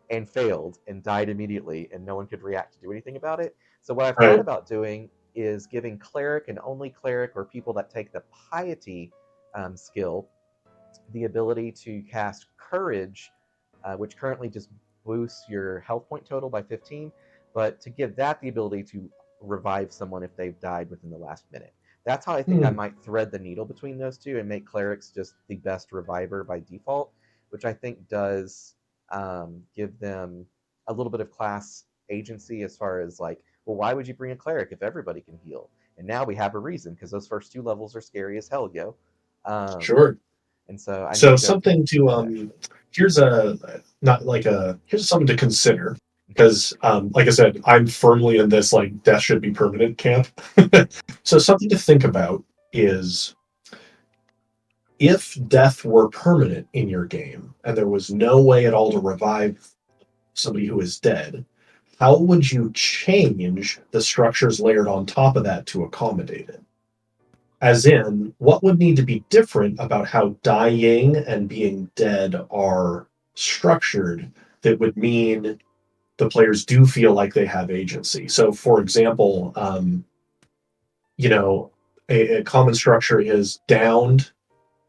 and failed and died immediately, and no one could react to do anything about it. So, what I've thought right, about doing is giving cleric and only cleric or people that take the piety skill the ability to cast Courage, which currently just boosts your health point total by 15, but to give that the ability to revive someone if they've died within the last minute. That's how I think I hmm, might thread the needle between those two and make clerics just the best reviver by default, which I think does give them a little bit of class agency as far as like, well, why would you bring a cleric if everybody can heal? And now we have a reason because those first 2 levels are scary as hell, yo. Um, sure. and so I So need to something to play that. here's a not like a here's something to consider Okay. because like I said, I'm firmly in this like death should be permanent camp. So something to think about is if death were permanent in your game and there was no way at all to revive somebody who is dead, how would you change the structures layered on top of that to accommodate it? As in, what would need to be different about how dying and being dead are structured that would mean the players do feel like they have agency? So, for example, you know, a common structure is downed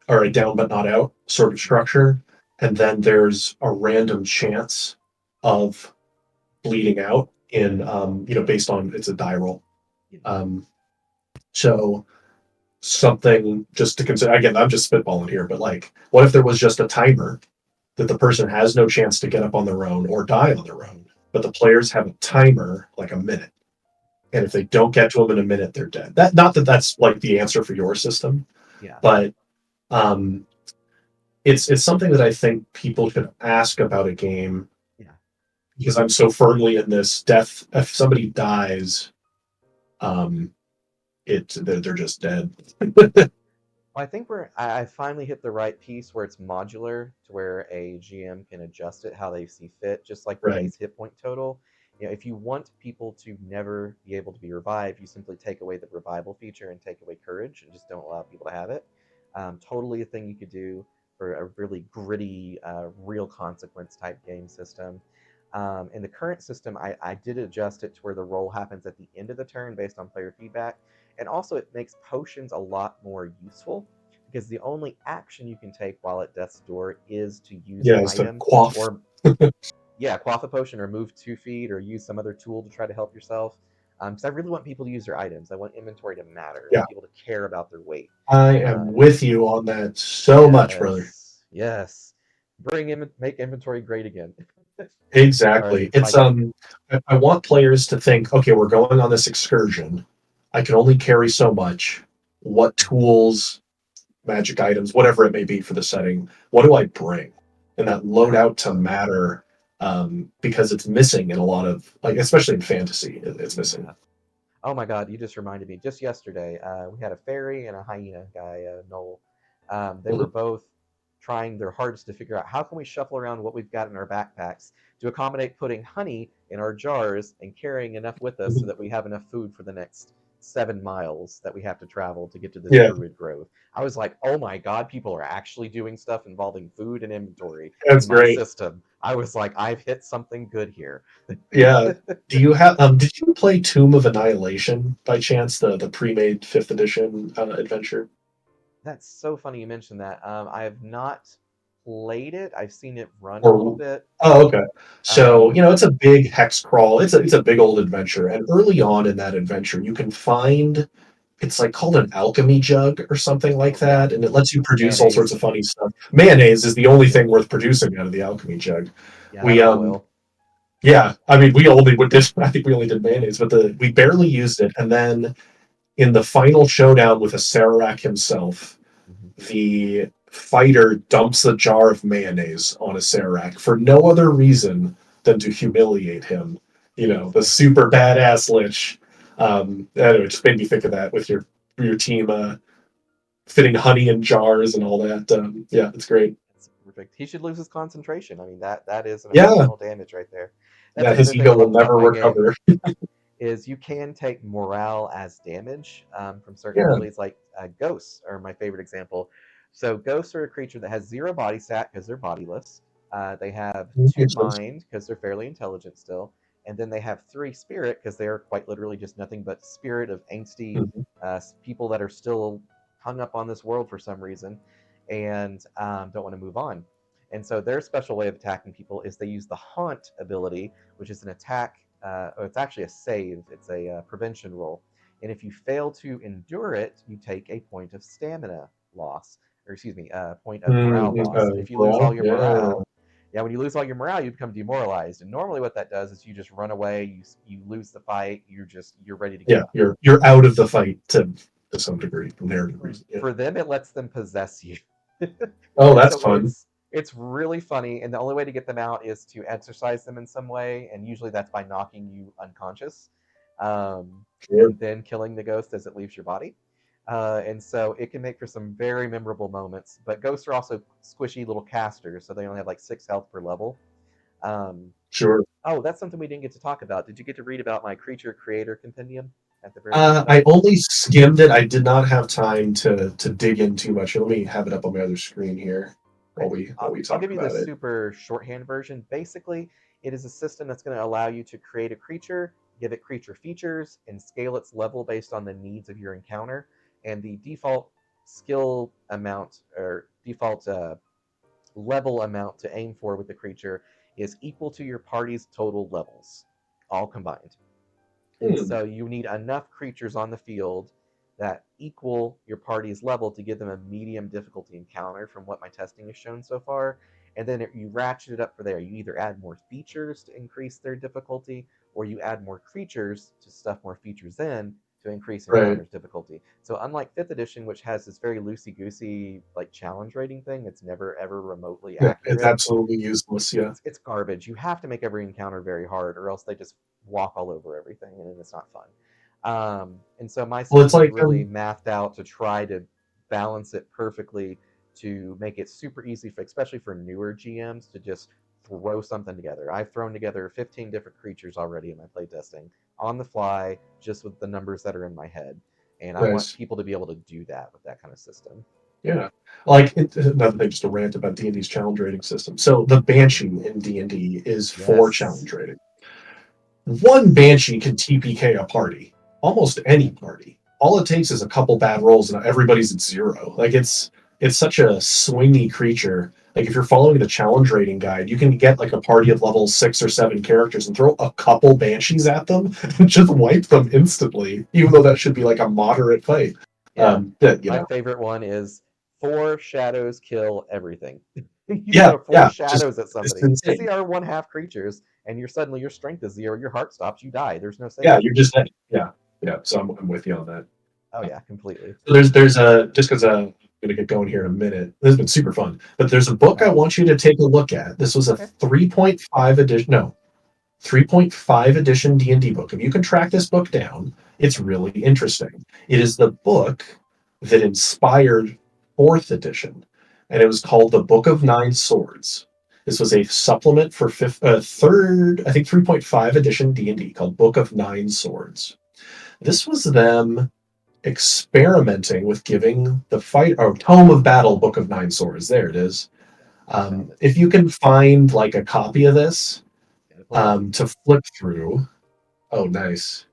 or a down but not out sort of structure, and then there's a random chance of bleeding out in based on it's a die roll. Yeah. Um, so something just to consider. Again, I'm just spitballing here, but like, what if there was just a timer that the person has no chance to get up on their own or die on their own, Mhm. but the players have a timer like a minute, and if Yeah. they don't get to them in a minute, they're dead. That not that that's like the answer for your system, Yeah. but um, it's something that I think people should ask about a game Yeah. because I'm so firmly in this death. If somebody dies, um, they're just dead. Well, I think I finally hit the right piece where it's modular to where a GM can adjust it how they see fit, just like the Right. base hit point total. If you want people to never be able to be revived, you simply take away the revival feature and take away courage and just don't allow people to have it. Totally a thing you could do for a really gritty, real consequence type game system. In the current system, I did adjust it to where the roll happens at the end of the turn based on player feedback. And also, it makes potions a lot more useful because the only action you can take while at death's door is to use an Yeah, it's to item quaff. or, yeah, quaff a potion or move 2 feet or use some other tool to try to help yourself. Because I really want people to use their items. I want inventory to matter. I Yeah, want people to care about their weight. I am Um, with you on that so much, brother. yes, yes. Make inventory great again. All right, Exactly. my I want players to think, okay, we're going on this excursion. I can only carry so much. What tools, magic items, whatever it may be for the setting, what do I bring? And that yeah, loadout to matter, because it's missing in a lot of, like, especially in fantasy, it's missing. yeah. Oh my God, you just reminded me. Just yesterday, we had a fairy and a hyena guy, Noel. They were Mhm. both trying their hardest to figure out how can we shuffle around what we've got in our backpacks to accommodate putting honey in our jars and carrying enough with us so Mhm. that we have enough food for the next 7 miles that we have to travel to get to this Yeah, druid grove. I was like, oh my God, people are actually doing stuff involving food and inventory that's in my great. system. I was like, I've hit something good here. Yeah. Do you have did you play Tomb of Annihilation by chance, the pre-made 5th edition adventure? That's so funny you mentioned that. I have not played it. I've seen it run a little Or bit. oh, okay. So, Um, it's a big hex crawl. It's a big old adventure, and early on in that adventure, you can find it's like called an alchemy jug or something like oh yeah, that, and it lets you produce all sorts mayonnaise. of funny stuff. Mayonnaise is the only Yep. thing worth producing out of the alchemy jug. Yeah, that We or oil. yeah, I mean we only would this I think we only did mayonnaise, but the we barely used it, and then in the final showdown with a Sararak himself, Mhm. the fighter dumps a jar of mayonnaise on a Sararak for no other reason than to humiliate him. The Beautiful. super badass Lich. Anyway, it just made me think of that with your team fitting honey in jars and all that. Yeah, it's great. That's perfect. He should lose his concentration. I mean, that is an Yeah, emotional damage right there. That's yeah, his another thing I ego will love about never my game recover. is you can take morale as damage from certain Yeah, abilities. Like ghosts are my favorite example. So ghosts are a creature that has 0 body stat because they're bodiless. They have two makes sense. mind because they're fairly intelligent still, and then they have 3 spirit because they are quite literally just nothing but spirit of angsty Mhm. people that are still hung up on this world for some reason and don't want to move on. And so their special way of attacking people is they use the haunt ability, which is an attack or it's actually a save. It's a prevention roll, and if you fail to endure it, you take a point of stamina loss, or excuse me, a point of morale Mhm. loss. And if you lose all Well, your yeah, morale, yeah, when you lose all your morale, you become demoralized. And normally, what that does is you just run away. You lose the fight. You're ready to give yeah, up. you're out of the fight to some degree for narrative reason. Yeah. For them, it lets them possess you, Oh, and that's so fun. it's really funny. And the only way to get them out is to exercise them in some way, and usually that's by knocking you unconscious, Sure. and then killing the ghost as it leaves your body. And so it can make for some very memorable moments. But ghosts are also squishy little casters, so they only have like 6 health per level. Um, Sure. oh, that's something we didn't get to talk about. Did you get to read about my creature creator compendium at the very end of I that? only skimmed it. I did not have time to dig in too much. Let me have it up on my other screen here while Okay, we I'll talk give you the about it. super shorthand version. Basically, it is a system that's going to allow you to create a creature, give it creature features, and scale its level based on the needs of your encounter. And the default skill amount or default level amount to aim for with the creature is equal to your party's total levels, all combined. And Hmm. so you need enough creatures on the field that equal your party's level to give them a medium difficulty encounter from what my testing has shown so far. And then you ratchet it up for there. You either add more features to increase their difficulty, or you add more creatures to stuff more features in to increase Right. encounters difficulty. So unlike 5th edition, which has this very loosey goosey like challenge rating thing, it's never ever remotely Yeah, it's accurate. absolutely useless. Yeah. It's garbage. You have to make every encounter very hard, or else they just walk all over everything, and it's not fun. And so my Well, it's system is like really mathed out to try to balance it perfectly to make it super easy for, especially for newer GMs, to just throw something together. I've thrown together 15 different creatures already in my playtesting on the fly, just with the numbers that are in my head. And I want nice. people to be able to do that with that kind of system. Yeah. Like another thing, just a rant about D&D's challenge rating system. So the Mhm. Banshee in D&D is 4 Yes. challenge rating. One Banshee can TPK a party, almost any party. All it takes is a couple bad rolls and everybody's at 0. Like it's such a swingy creature, Like if you're following the challenge rating guide, you can get like a party of level 6 or 7 characters and throw a couple banshees at them and just wipe them instantly, even though that should be like a moderate fight. Yeah. That My favorite one is 4 shadows kill everything. You yeah, throw four yeah, just shadows at it's somebody. These insane. are 1/2 creatures, and you're suddenly your strength is 0, your heart stops, you die. There's no Yeah, save. you're just yeah, yeah. So I'm with you on that. Oh yeah, completely. So there's a just because I'm gonna get going here in a minute. This has been super fun, but there's a book I Okay. want you to take a look at. This was a Okay. 3.5 edition. No, 3.5 edition D&D book. If you can track this book down, it's really interesting. It is the book that inspired fourth edition, and it was called The Book of Nine Swords. This was a supplement for third, I think 3.5 edition D&D called Book of Nine Swords. This was them experimenting with giving the fight or Tome of Battle Book of Nine Swords. There it is. I found it. If you can find like a copy of this Gotta pull it up. to flip through. Oh, nice.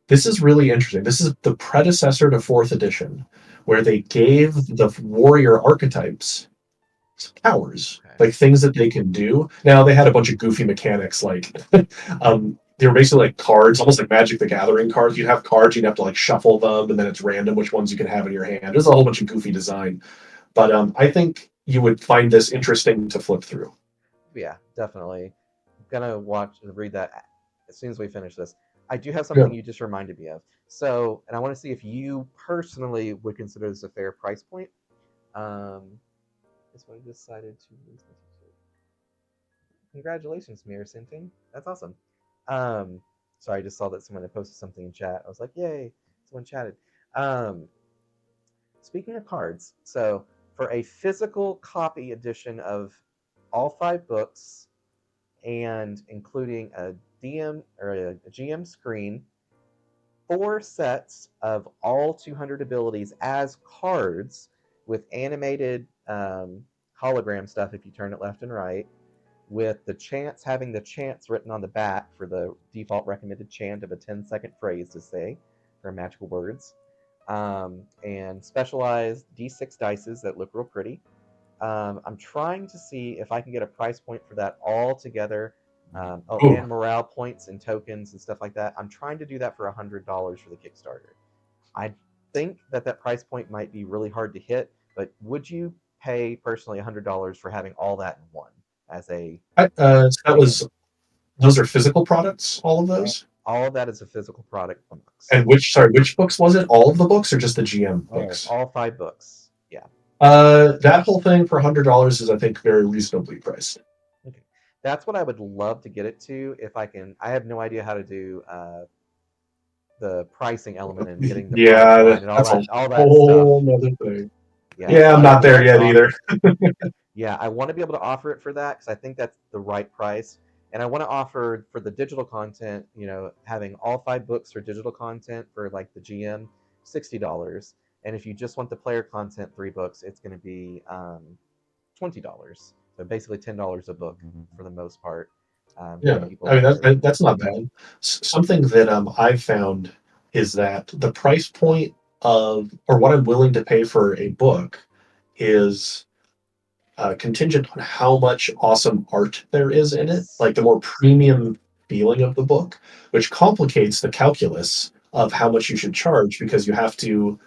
This is really interesting. This is the predecessor to fourth edition, where they gave the warrior archetypes powers, Okay. like things that they can do. Now they had a bunch of goofy mechanics, like they were basically like cards, almost like Magic the Gathering cards. You'd have cards, you'd have to like shuffle them, and then it's random which ones you can have in your hand. There's a whole bunch of goofy design, but I think you would find this interesting to flip through. Yeah, definitely. I'm gonna watch and read that as soon as we finish this. I do have Yeah. something you just reminded me of. So, and I want to see if you personally would consider this a fair price point. That's what I decided to release. Congratulations, Mirror Sinting. That's awesome. Um, sorry, I just saw that someone had posted something in chat. I was like, yay, someone chatted. Um, Speaking of cards, so for a physical copy edition of all 5 books and including a DM or a GM screen, 4 sets of all 200 abilities as cards with animated hologram stuff if you turn it left and right, with the chants having the chants written on the back for the default recommended chant of a 10-second phrase to say for magical words, and specialized d6 dices that look real pretty. I'm trying to see if I can get a price point for that all together. Oh, Oh, and morale points and tokens and stuff like that. I'm trying to do that for $100 for the Kickstarter. I think that that price point might be really hard to hit, but would you pay personally $100 for having all that in one as a so that GM? was those are physical products, all of those. All of that is a physical product box. And which books was it? All of the books or just the GM books? All 5 books. Yeah. That whole thing for $100 is, I think, very reasonably priced. Okay. That's what I would love to get it to if I can. I have no idea how to do the pricing element and getting the product Yeah, line and that's a all that stuff. whole nother thing. Yeah, Yeah, so I'm I not would there like to yet offer either. it. Yeah, I want to be able to offer it for that because I think that's the right price. And I want to offer for the digital content, having all 5 books for digital content for like the GM, $60. And if you just want the player content, 3 books, it's going to be $20. So basically $10 a book for the most part, giving Yeah, people I mean that for that's not bad. Something that I've found is that the price point of or what I'm willing to pay for a book is contingent on how much awesome art there is in it, yes. like the more premium feeling of the book, which complicates the calculus of how much you should charge because you have to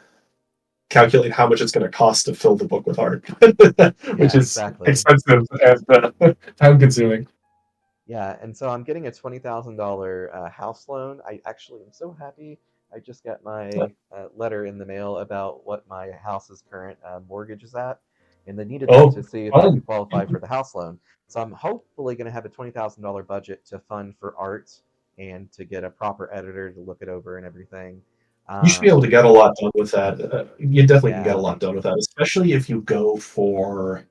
calculate how much it's going to cost to fill the book with art, which Yeah, is exactly. expensive and time consuming. Yeah, and so I'm getting a $20,000 house loan. I actually am so happy. I just got my letter in the mail about what my house's current mortgage is at, and they needed that Oh, to see if I fun. could qualify for the house loan. So I'm hopefully going to have a $20,000 budget to fund for art and to get a proper editor to look it over and everything. You should be able to Um, get a lot done with that. You definitely can get a yeah, lot done with that, especially if you go for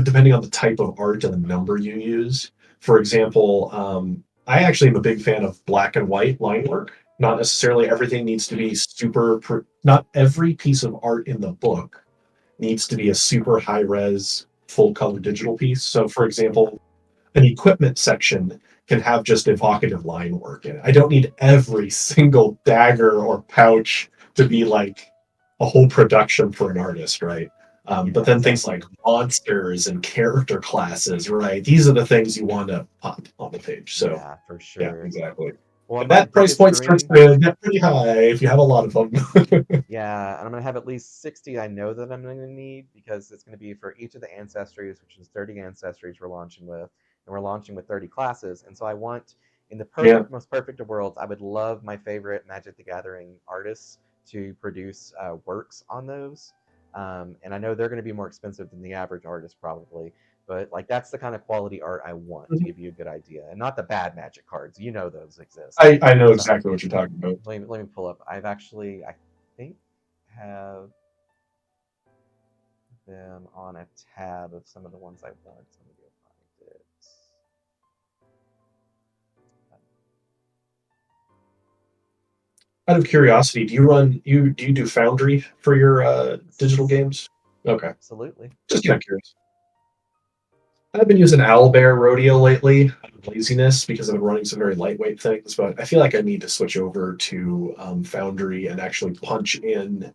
depending on the type of art and the number you use. For example, I actually am a big fan of black and white line work. Not necessarily everything needs to be not every piece of art in the book needs to be a super high res, full color digital piece. So, for example, an equipment section can have just evocative line work in it. I don't need every single dagger or pouch to be like a whole production for an artist, right? But Yeah, then things like exactly. monsters and character classes, right? These are the things you want to pop on the page. So, Yeah, for yeah, sure. exactly. Well, And my that price biggest point starts dream, to get pretty high if you have a lot of them. yeah, and I'm gonna have at least 60 I know that I'm gonna need because it's gonna be for each of the ancestries, which is 30 ancestries we're launching with, and we're launching with 30 classes. And so I want, in the Yeah. perfect, most perfect of worlds, I would love my favorite Magic the Gathering artists to produce works on those. And I know they're gonna be more expensive than the average artist probably, but like that's the kind of quality art I want to Mhm. give you a good idea, and not the bad Magic cards. You know those exist. I know So exactly what you're talking about. let me pull up. I've actually I think have them on a tab of some of the ones I want. So let me go find it. Out of curiosity, do you do Foundry for your digital Yes, games? Okay, absolutely. just kind of curious. I've been using Owlbear Rodeo lately out of laziness because I've been running some very lightweight things, but I feel like I need to switch over to Foundry and actually punch in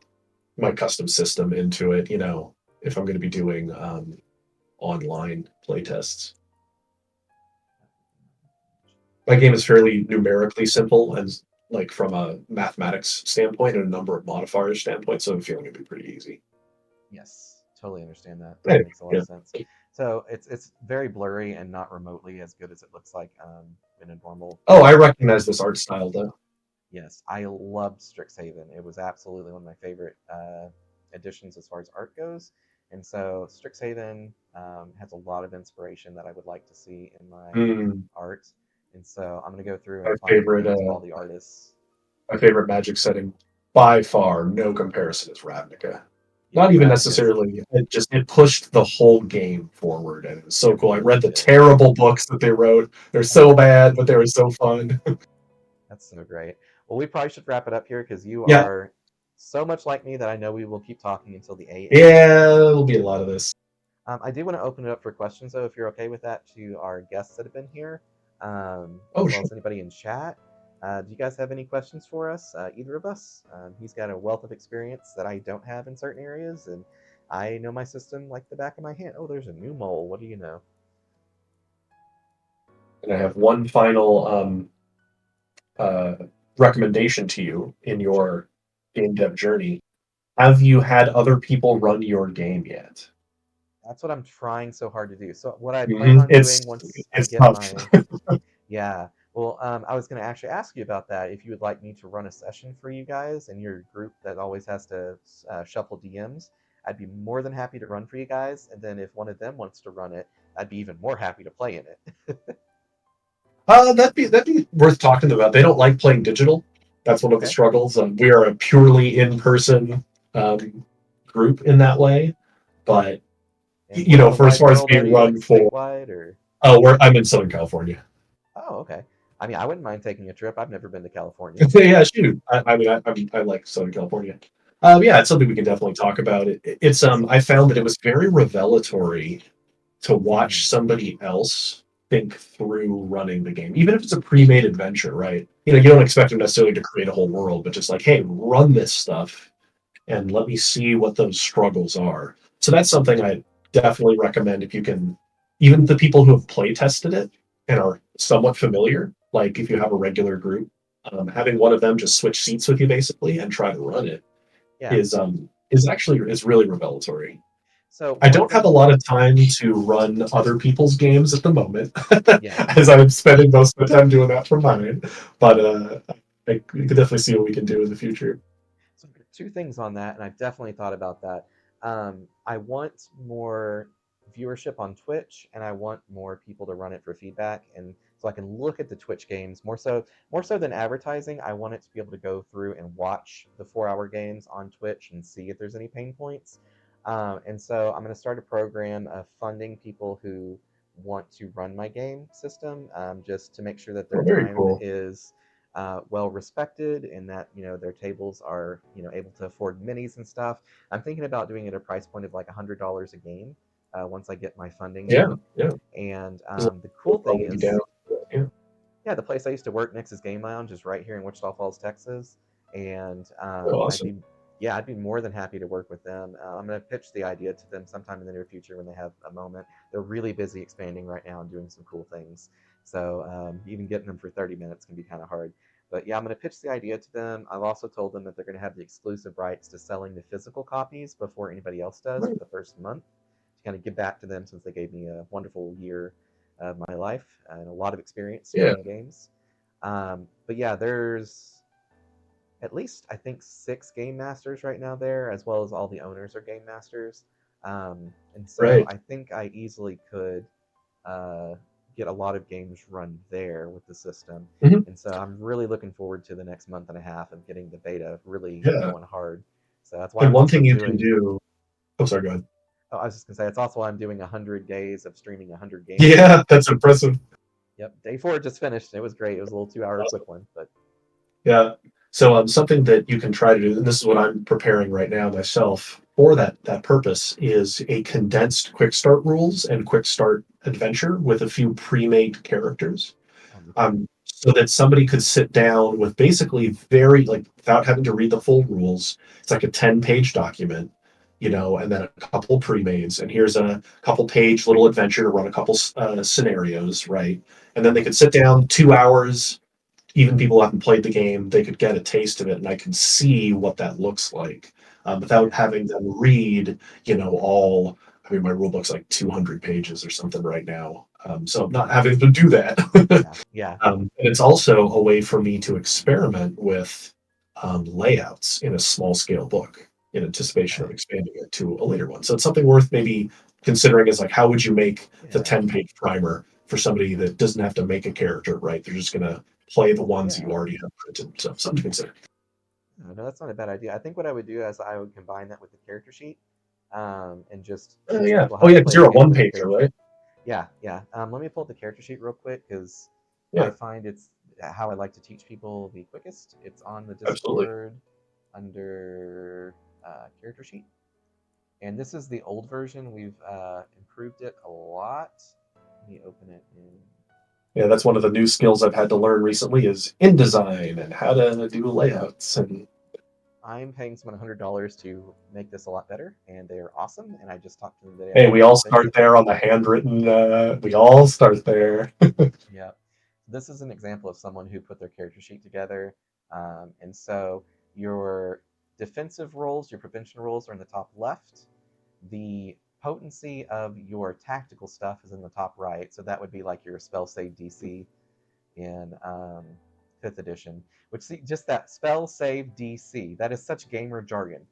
my custom system into it, if I'm going to be doing online playtests. My game is fairly numerically simple and like from a mathematics standpoint and a number of modifiers standpoint, so I'm feeling it'd be pretty easy. Yes, totally understand that. That Anyway, makes a lot yeah. of sense. So it's very blurry and not remotely as good as it looks like in a normal Oh, I game. recognize this art style though. Yes, I loved Strixhaven. It was absolutely one of my favorite additions as far as art goes. And so Strixhaven has a lot of inspiration that I would like to see in my Mm, art. And so I'm going to go through my and find the favorite names of all the artists. my favorite Magic setting by far, no comparison, is Ravnica. Yeah, Not even Ravnica's, necessarily. It pushed the whole game forward, and it was so it cool. I really read the did. terrible books that they wrote. They're so bad, but they were so fun. That's so great. Well, we probably should wrap it up here because you Yeah, are so much like me that I know we will keep talking until the AM. yeah, it'll be a lot of this. I do want to open it up for questions, though, if you're okay with that, to our guests that have been here, Oh, as well sure. as anybody in chat. Do you guys have any questions for us? Either of us? He's got a wealth of experience that I don't have in certain areas, and I know my system like the back of my hand. Oh, there's a new mole. What do you know? And I have one final uh, recommendation to you in Sure. your game dev journey. Have you had other people run your game yet? That's what I'm trying so hard to do. So, what I plan Hmm. on doing once I It's get tough. my Yeah. Well, I was going to actually ask you about that. If you would like me to run a session for you guys and your group that always has to shuffle DMs, I'd be more than happy to run for you guys. And then if one of them wants to run it, I'd be even more happy to play in it. That'd be worth talking about. They don't like playing digital. That's one of the Okay. struggles. We are a purely in-person um, group in that way. But And where in the for as wide far as world are being you? Like run for, statewide or? I'm in Southern California. Oh, okay. I mean, I wouldn't mind taking a trip. I've never been to California. Yeah, shoot. I mean, I like Southern California. Yeah, it's something we can definitely talk about. It's Yes. I found that it was very revelatory to Mm, watch somebody else think through running the game, even if it's a pre-made adventure, right? You don't expect them necessarily to create a whole world, but just like, hey, run this stuff and let me see what those struggles are. So that's something I definitely recommend if you can, even the people who have play tested it and are somewhat familiar, like if you have a regular group, having one of them just switch seats with you basically and try to run it yeah. is really revelatory. So I one don't have a thing, lot of time to run other people's games at the moment, yeah. as I'm spending most of the time doing that for mine. But we could definitely see what we can do in the future. So two things on that, and I've definitely thought about that. I want more viewership on Twitch, and I want more people to run it for feedback, and so I can look at the Twitch games more so than advertising. I want it to be able to go through and watch the 4 hour games on Twitch and see if there's any pain points. And so I'm going to start a program of funding people who want to run my game system, just to make sure that Oh, their very time cool. is well respected and that their tables are able to afford minis and stuff. I'm thinking about doing it at a price point of like $100 a game once I get my funding Yeah, in. yeah. And There's the will cool thing probably be down. is, Yeah. yeah, the place I used to work, Nix's Game Lounge, is right here in Wichita Falls, Texas, and Oh, I'd awesome. be Yeah, I'd be more than happy to work with them. I'm going to pitch the idea to them sometime in the near future when they have a moment. They're really busy expanding right now and doing some cool things. So even getting them for 30 minutes can be kind of hard. But yeah, I'm going to pitch the idea to them. I've also told them that they're going to have the exclusive rights to selling the physical copies before anybody else does for Right. the first month to kind of give back to them since they gave me a wonderful year of my life and a lot of experience Yeah. making games. But yeah, there's at least I think 6 game masters right now there, as well as all the owners are game masters. And so Right. I think I easily could uh, get a lot of games run there with the system. Mhm. And so I'm really looking forward to the next month and a half of getting the beta really Yeah. going hard. So that's why And I'm one also thing you can doing. do. Oh, sorry. Go ahead. Oh, I was just gonna say it's also why I'm doing 100 days of streaming 100 games. Yeah, that's impressive. Yep, day 4 just finished. It was great. It was a little 2 hour Awesome. quick one, but Yeah. So something that you can try to do, and this is what I'm preparing right now myself for that purpose, is a condensed quick start rules and quick start adventure with a few pre-made characters. okay. So that somebody could sit down with basically very like without having to read the full rules. It's like a 10-page document, and then a couple pre-mades, and here's a couple page little adventure to run a couple scenarios, right? And then they Uh-huh. could sit down 2 hours. Even people who haven't played the game, they could get a taste of it, and I can see what that looks like without Yeah. having them read, all. I mean, my rule book's like 200 pages or something right now, so not having to do that. Yeah. Yeah. And it's also a way for me to experiment with layouts in a small scale book in anticipation of Okay. expanding it to a later one. So it's something worth maybe considering is like, how would you make the Yeah. 10-page primer for somebody that doesn't have to make a character, right? They're just going to play the ones you Yeah. already have printed. So something to consider. No, that's not a bad idea. I think what I would do is I would combine that with the character sheet, and just Oh, teach yeah. people Oh, how to yeah, because play the you're a game one with the pager, character right? sheet. Yeah, yeah. Let me pull up the character sheet real quick because I Yeah, find it's how I like to teach people the quickest. It's on the absolutely. Discord under character sheet, and this is the old version. We've improved it a lot. Let me open it in. Yeah, that's one of the new skills I've had to learn recently is InDesign and how to do layouts. And I'm paying someone $100 to make this a lot better, and they are awesome. And I just talked to them today hey, about we a all few things. start there on the handwritten. We all start there. Yeah. This is an example of someone who put their character sheet together. And so your defensive rolls, your prevention rolls are in the top left. The potency of your tactical stuff is in the top right. So that would be like your spell save DC in 5th edition, which see, just that spell save DC, that is such gamer jargon.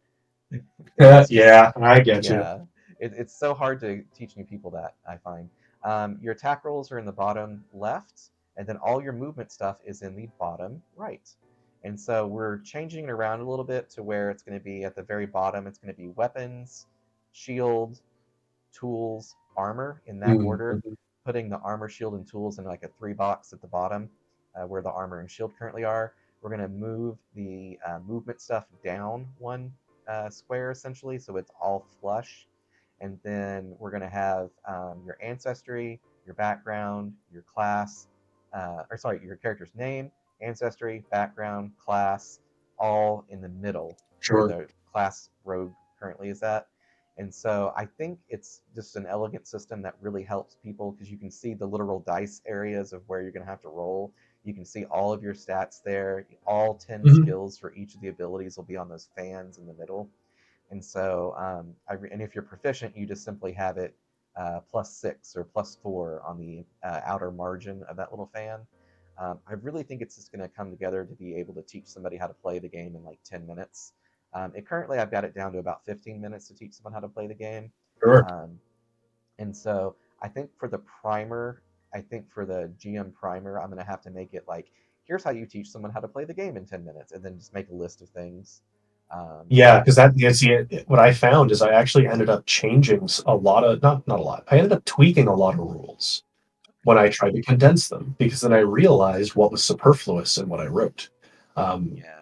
It's just, Yeah, I get you. yeah, it's so hard to teach new people that, I find. Your attack rolls are in the bottom left, and then all your movement stuff is in the bottom right. And so we're changing it around a little bit to where it's going to be at the very bottom, it's going to be weapons, shield, tools, armor in that order, Mhm. putting the armor, shield, and tools in like a 3 box at the bottom where the armor and shield currently are. We're going to move the movement stuff down one square essentially, so it's all flush. And then we're going to have your ancestry, your background, your class, or sorry, your character's name, ancestry, background, class, all in the middle where Sure. the class rogue currently is at. And so I think it's just an elegant system that really helps people because you can see the literal dice areas of where you're going to have to roll. You can see all of your stats there. All 10 Mhm. skills for each of the abilities will be on those fans in the middle. And so, and if you're proficient, you just simply have it +6 or +4 on the outer margin of that little fan. I really think it's just going to come together to be able to teach somebody how to play the game in like 10 minutes. Currently, I've got it down to about 15 minutes to teach someone how to play the game. Sure. Um, and so I think for the primer, I think for the GM primer, I'm going to have to make it like, here's how you teach someone how to play the game in 10 minutes, and then just make a list of things. Yeah, because And that you see, what I found is I actually ended up changing a lot of not a lot. I ended up tweaking a lot of rules when I tried to condense them because then I realized what was superfluous in what I wrote. Um, yeah,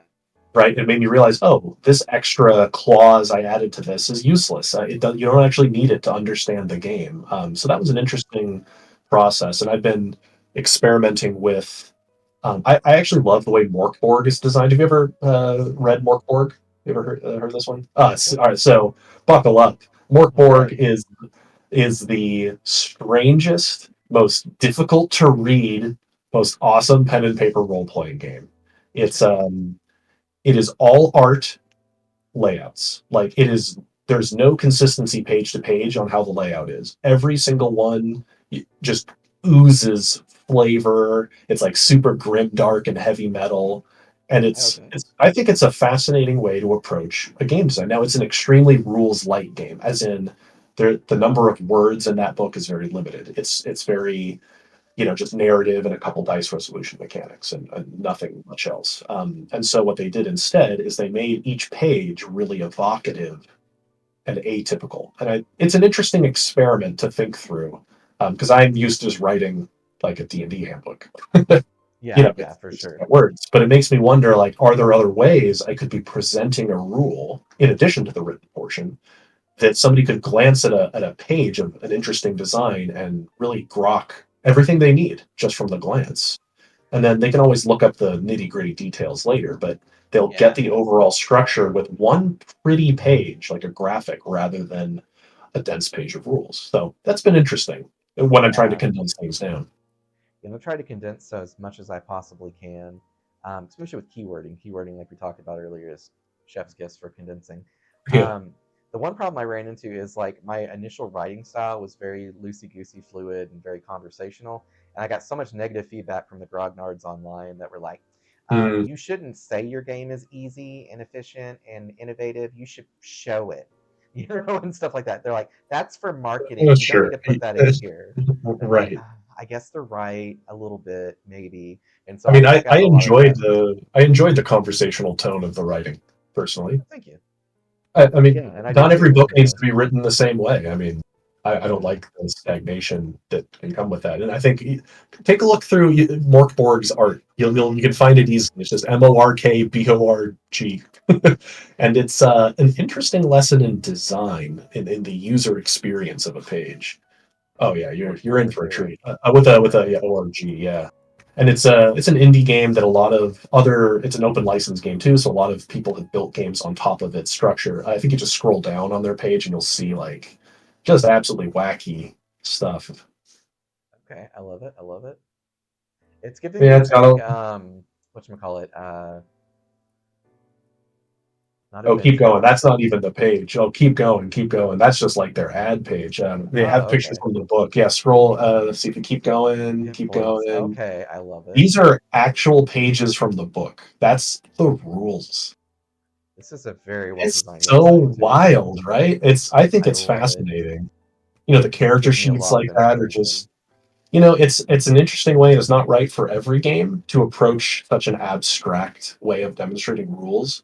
right? It made me realize, oh, this extra clause I added to this is useless. You don't actually need it to understand the game. So that was an interesting process, and I've been experimenting with. I actually love the way Morkborg is designed. Have you ever read Morkborg? You ever heard this one? Nope. All right, so buckle up. All Morkborg right. is the strangest, most difficult to read, most awesome pen and paper role playing game. It's it is all art layouts. Like it is, there's no consistency page to page on how the layout is. Every single one just oozes flavor. It's like super grim, dark, and heavy metal. And Okay. it's I think it's a fascinating way to approach a game design. Now it's an extremely rules light game, as in the number of words in that book is very limited. It's very, just narrative and a couple dice resolution mechanics and nothing much else. And so what they did instead is they made each page really evocative and atypical. And it's an interesting experiment to think through because I'm used to just writing like a D&D handbook. Yeah, yeah, It's, for it's sure. words, but it makes me wonder, like, are there other ways I could be presenting a rule in addition to the written portion that somebody could glance at a page of an interesting design and really grok everything they need just from the glance. And then they can always look up the nitty gritty details later, but they'll get Yeah. the overall structure with one pretty page, like a graphic, rather than a dense page of rules. So that's been interesting when I'm trying to Yeah. condense things down. I'll try to condense as much as I possibly can, especially with keywording. Keywording, like we talked about earlier, is chef's kiss for condensing. Yeah. Um, the one problem I ran into is like my initial writing style was very loosey goosey, fluid, and very conversational. And I got so much negative feedback from the grognards online that were like, Mm, you shouldn't say your game is easy and efficient and innovative. You should show it, and stuff like that. They're like, that's for marketing. You don't need sure. to put that in here. And I'm like, Right. I guess they're right a little bit, maybe. And so I mean, I got a lot of that. I enjoyed the conversational tone of the writing personally. Thank you. I mean, Yeah, and I did not every too. book needs Yeah. to be written the same way. I mean, I don't Mm-hmm. like the stagnation that can come with that. And I think take a look through Morkborg's art. You can find it easily. It's just Morkborg, and it's an interesting lesson in design in the user experience of a page. Oh yeah, you're in for a Very. treat with a Nice. yeah, org, yeah. And it's an indie game that a lot of other it's an open license game too, so a lot of people have built games on top of its structure. I think you just scroll down on their page and you'll see like just absolutely wacky stuff. Okay, I love it. I love it. It's giving Yeah, me it's got like a whatchamacallit, not oh keep adventure, going. but That's not even the page. Oh keep going, keep going. That's just like their ad page. They have oh, pictures okay. from the book. Yeah, scroll. Let's see if you keep Hit points. going. Okay, I love it. These are actual pages from the book. That's the rules. This is a very well It's designed so website too. wild, right? I think I it's love it. fascinating. The It's character giving me a sheets lot of like that are inspiration. just, it's an interesting way. It's not right for every game to approach such an abstract way of demonstrating rules,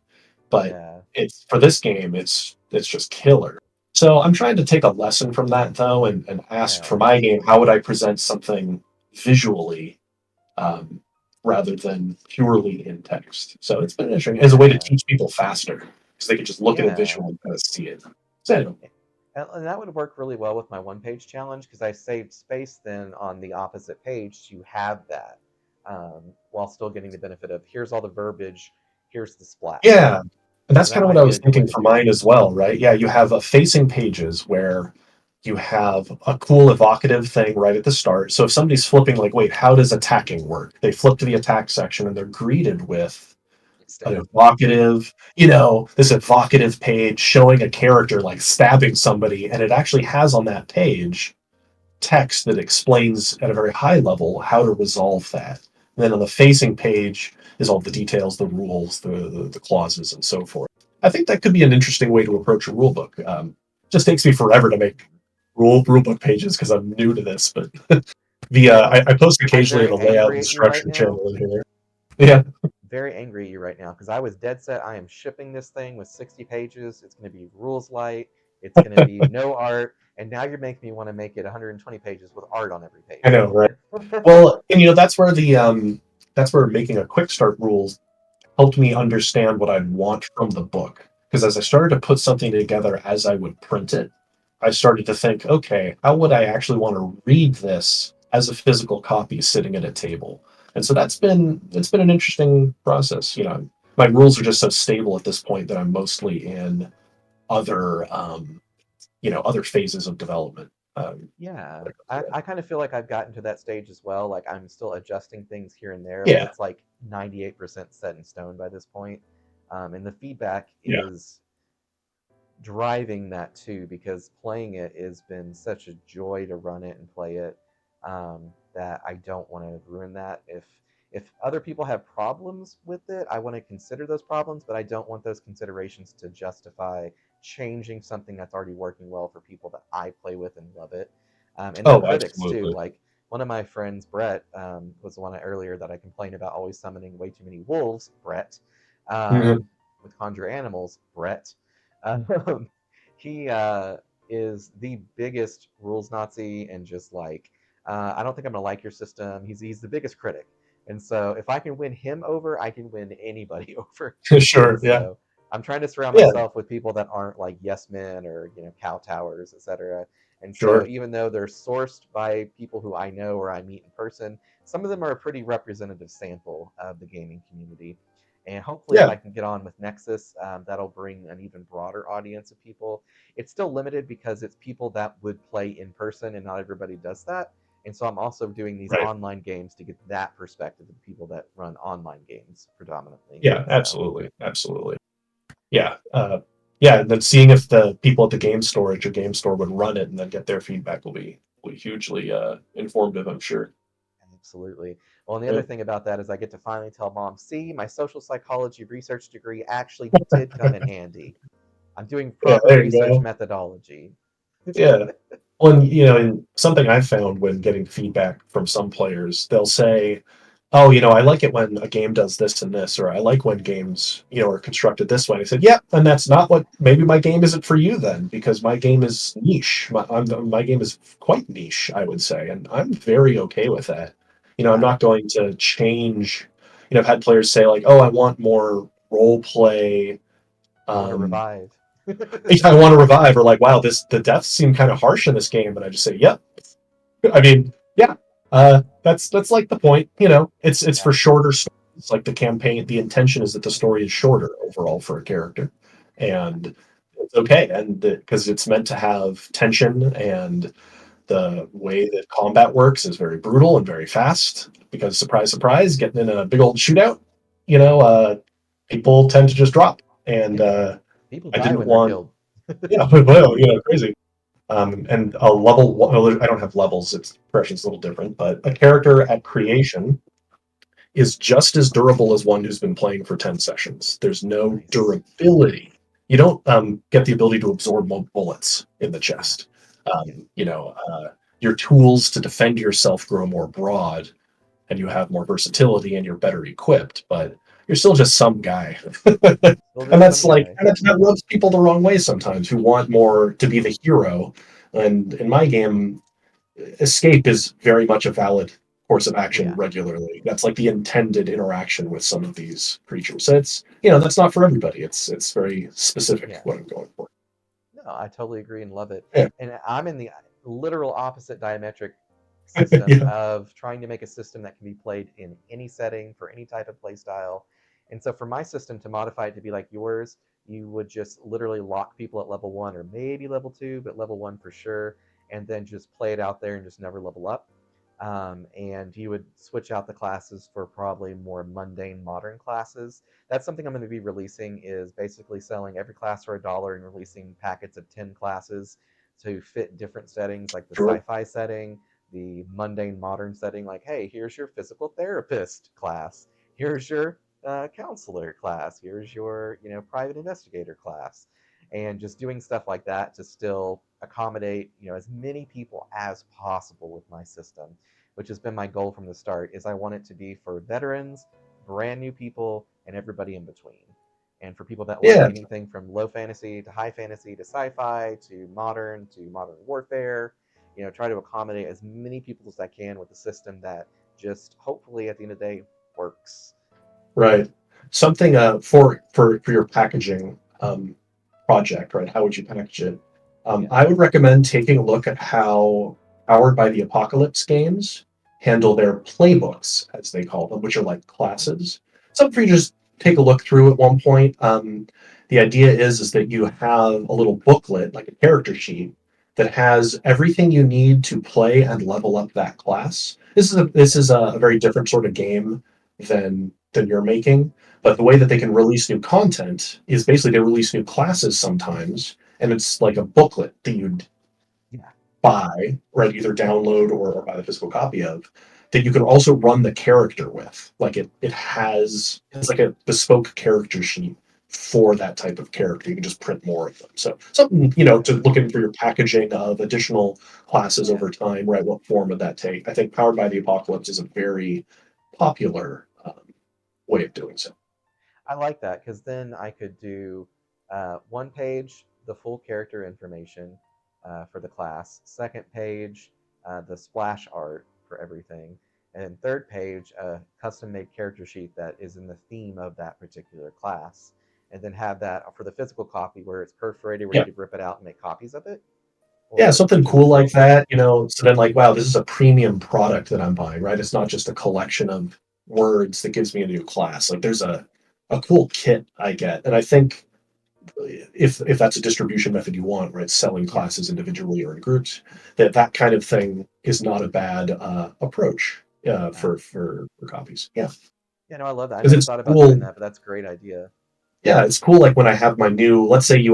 but Yeah. it's for this game, it's just killer. So I'm trying to take a lesson from that though, and ask Yeah. for my game, how would I present something visually um, rather than purely in text. So it's been interesting as a way to Yeah. teach people faster because they could just look at a Yeah. visual and kind of see it. So And that would work really well with my one page challenge because I saved space then on the opposite page to have that while still getting the benefit of here's all the verbiage, here's the splash. yeah, and that's So kind that of what might I be was a good way thinking to for do it. mine as well, right? Yeah, you have facing pages where you have a cool evocative thing right at the start. So if somebody's flipping, like, wait, how does attacking work? They flip to the attack section and they're greeted with an Stab. evocative, this evocative page showing a character like stabbing somebody, and it actually has on that page text that explains at a very high level how to resolve that. And then on the facing page is all the details, the rules, the clauses, and so forth. I think that could be an interesting way to approach a rule book. Just takes me forever to make rule book pages because I'm new to this, but I post I'm occasionally in very the layout angry and at you right structure now. channel in here. Yeah, Very angry at you right now because I was dead set. I am shipping this thing with 60 pages. It's going to be rules light. It's going to be no art. And now you're making me want to make it 120 pages with art on every I page. know, right? Well, and that's where making a quick start rules helped me understand what I'd want from the book. Because as I started to put something together as I would print it, I started to think, okay, how would I actually want to read this as a physical copy sitting at a table? And so it's been an interesting process. my rules are just so stable at this point that I'm mostly in other other phases of development. Yeah, I kind of feel like I've gotten to that stage as well. Like I'm still adjusting things here and there, but Yeah, it's like 98% set in stone by this point. And the feedback yeah. is driving that too, because playing it has been such a joy to run it and play it, that I don't want to ruin that. If other people have problems with it, I want to consider those problems, but I don't want those considerations to justify changing something that's already working well for people that I play with and love it. And they're Oh, critics too. absolutely. Like one of my friends, Brett, was the one earlier that I complained about always summoning way too many wolves. Brett, Mhm. with conjure animals. Brett, um, he is the biggest rules Nazi and just like, I don't think I'm gonna like your system. He's the biggest critic, and so if I can win him over, I can win anybody over. And Sure. Yeah. so I'm trying to surround Yeah. myself with people that aren't like yes men or cow towers, etc. And so Sure. even though they're sourced by people who I know or I meet in person, some of them are a pretty representative sample of the gaming community. And hopefully, if Yeah. I can get on with Nexus, that'll bring an even broader audience of people. It's still limited because it's people that would play in person, and not everybody does that. And so I'm also doing these Right. online games to get that perspective of people that run online games predominantly. Yeah. So Absolutely. Absolutely. Yeah. Yeah. And then seeing if the people at the game store at your game store would run it and then get their feedback will be hugely informative, I'm sure. absolutely. Well, and the other Yeah. thing about that is I get to finally tell mom, see, my social psychology research degree actually did come in handy. I'm doing Yeah. proper There you research go. methodology. Yeah. Well, and something I've found when getting feedback from some players, they'll say, "Oh, I like it when a game does this and this," or "I like when games, are constructed this way." I said, "Yeah, and that's not what. Maybe my game isn't for you then, because my game is niche. My game is quite niche, I would say, and I'm very okay with that. I'm Yeah, not going to change. I've had players say like, "Oh, I want more role play." I want to Um, revive. I want to revive, or like, wow, the deaths seem kind of harsh in this game, and I just say, yep. I mean, yeah, that's like the point. It's Yeah, for shorter stories. It's like the campaign. The intention is that the story is shorter overall for a character, yeah, and it's okay, and because it's meant to have tension, and the way that combat works is very brutal and very fast. Because surprise, surprise, getting in a big old shootout, you know, uh, people tend to just drop, and yeah. People I die didn't when they're want, killed. yeah, well, crazy. And a level one, well, I don't have levels, its progression's a little different, but a character at creation is just as durable as one who's been playing for 10 sessions. There's no Nice. durability. You don't get the ability to absorb more bullets in the Yeah, chest. yeah, Your tools to defend yourself grow more broad, and you have more versatility, and you're better equipped, but you're still just some guy. still And just that's some like, guy. and that rubs people the wrong way sometimes, who want more to be the hero. And in my game, escape is very much a valid course of Oh action yeah, regularly. That's like the intended interaction with some of these creatures. So it's, that's not for everybody. It's very specific yeah. what I'm going for. No, I totally agree and love it. Yeah. And I'm in the literal opposite diametric system Yeah. of trying to make a system that can be played in any setting for any type of play style. And so for my system to modify it to be like yours, you would just literally lock people at level 1 or maybe level 2, but level 1 for sure, and then just play it out there and just never level up. And you would switch out the classes for probably more mundane modern classes. That's something I'm going to be releasing, is basically selling every class for $1 and releasing packets of 10 classes to fit different settings, like the Sure. sci-fi setting, the mundane modern setting. Like, hey, here's your physical therapist class, here's your counselor class, here's your private investigator class, and just doing stuff like that to still accommodate as many people as possible with my system, which has been my goal from the start. Is I want it to be for veterans, brand new people, and everybody in between. And for people that like Yeah. anything from low fantasy to high fantasy to sci-fi to modern warfare, try to accommodate as many people as I can with a system that just hopefully at the end of the day works. Right. Something for your packaging project, right? How would you package it? Yeah. I would recommend taking a look at how Powered by the Apocalypse games handle their playbooks, as they call them, which are like Mm-hmm. classes. Something for you to just take a look through at one point. The idea is that you have a little booklet, like a character sheet, that has everything you need to play and level up that class. This is a very different sort of game than you're making, but the way that they can release new content is basically they release new classes sometimes, and it's like a booklet that you Yeah, buy, right? Either download or buy the physical copy of, that you can also run the character with. Like it's like a bespoke character sheet for that type of character. You can just print more of them. So something, to look in for your packaging of additional classes yeah. over time, right? What form would that take? I think Powered by the Apocalypse is a very popular way of doing so. I like that because then I could do one page, the full character information for the class, second page, the splash art for everything, and third page, a custom made character sheet that is in the theme of that particular class. And then have that for the physical copy where it's perforated, where you Yeah. could rip it out and make copies of it Yeah, or something versions cool of it. like that, so then like, wow, this is a premium product that I'm buying, right? It's not just a collection of words that gives me a new class. Like there's a cool kit I get. And I think if that's a distribution method you want, right, selling Yeah. classes individually or in groups, that kind of thing is not a bad approach Yeah. for copies. Yeah. Yeah, no, I love that. I Because never it's thought about doing cool. that, but that's a great idea. Yeah, it's cool. Like when I have my new, let's say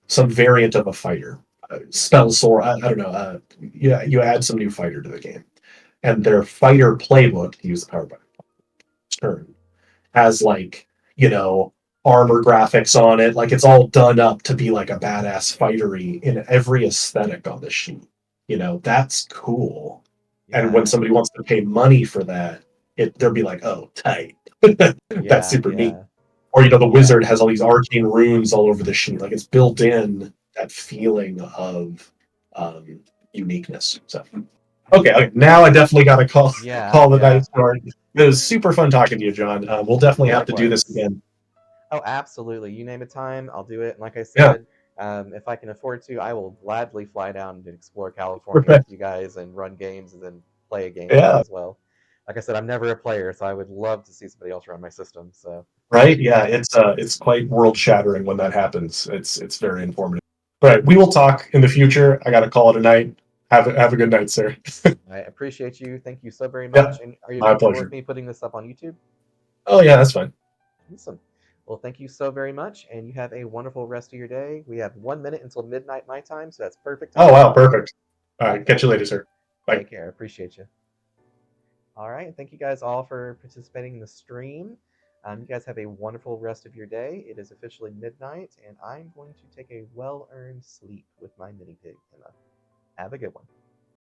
some variant of a fighter, Yeah. spell sword. I don't know. You add some new fighter to the game, and their fighter playbook, to use the power button term, has like you know armor graphics on it. Like it's all done up to be like a badass fightery in every aesthetic on the sheet. That's cool. And when Yeah. somebody wants to pay money for that, they'll be like, "Oh, tight." That's Yeah. super neat. Yeah. Or the Yeah. wizard has all these arcane runes all over the sheet. Like it's built in that feeling of um, uniqueness. So okay, now I definitely got to call Yeah. call the Yeah. night short. It was super fun talking to you, John. We'll definitely have to do this Likewise. again. Oh, absolutely. You name a time, I'll do it. And like I Yeah, said, if I can afford to, I will gladly fly down and explore California with perfect. you guys and run games and then play a game with you Yeah, as well. Like I said, I'm never a player, so I would love to see somebody else run my system. So, right. Yeah, it's quite world shattering when that happens. It's very informative. All right, we will talk in the future. I got to call it a night. Have a good night, sir. I appreciate you. Thank you so very Yeah, much. And are you my comfortable with pleasure. me putting this up on YouTube? Oh yeah, that's fine. Awesome. Well, thank you so very much, and you have a wonderful rest of your day. We have 1 minute until midnight my time, so that's perfect Oh timing. wow, perfect. All right, catch you Awesome. later, sir. Bye. Take care. Appreciate you. All right. Thank you guys all for participating in the stream. You guys have a wonderful rest of your day. It is officially midnight, and I'm going to take a well earned sleep with my mini pig, Emma. Have a good one.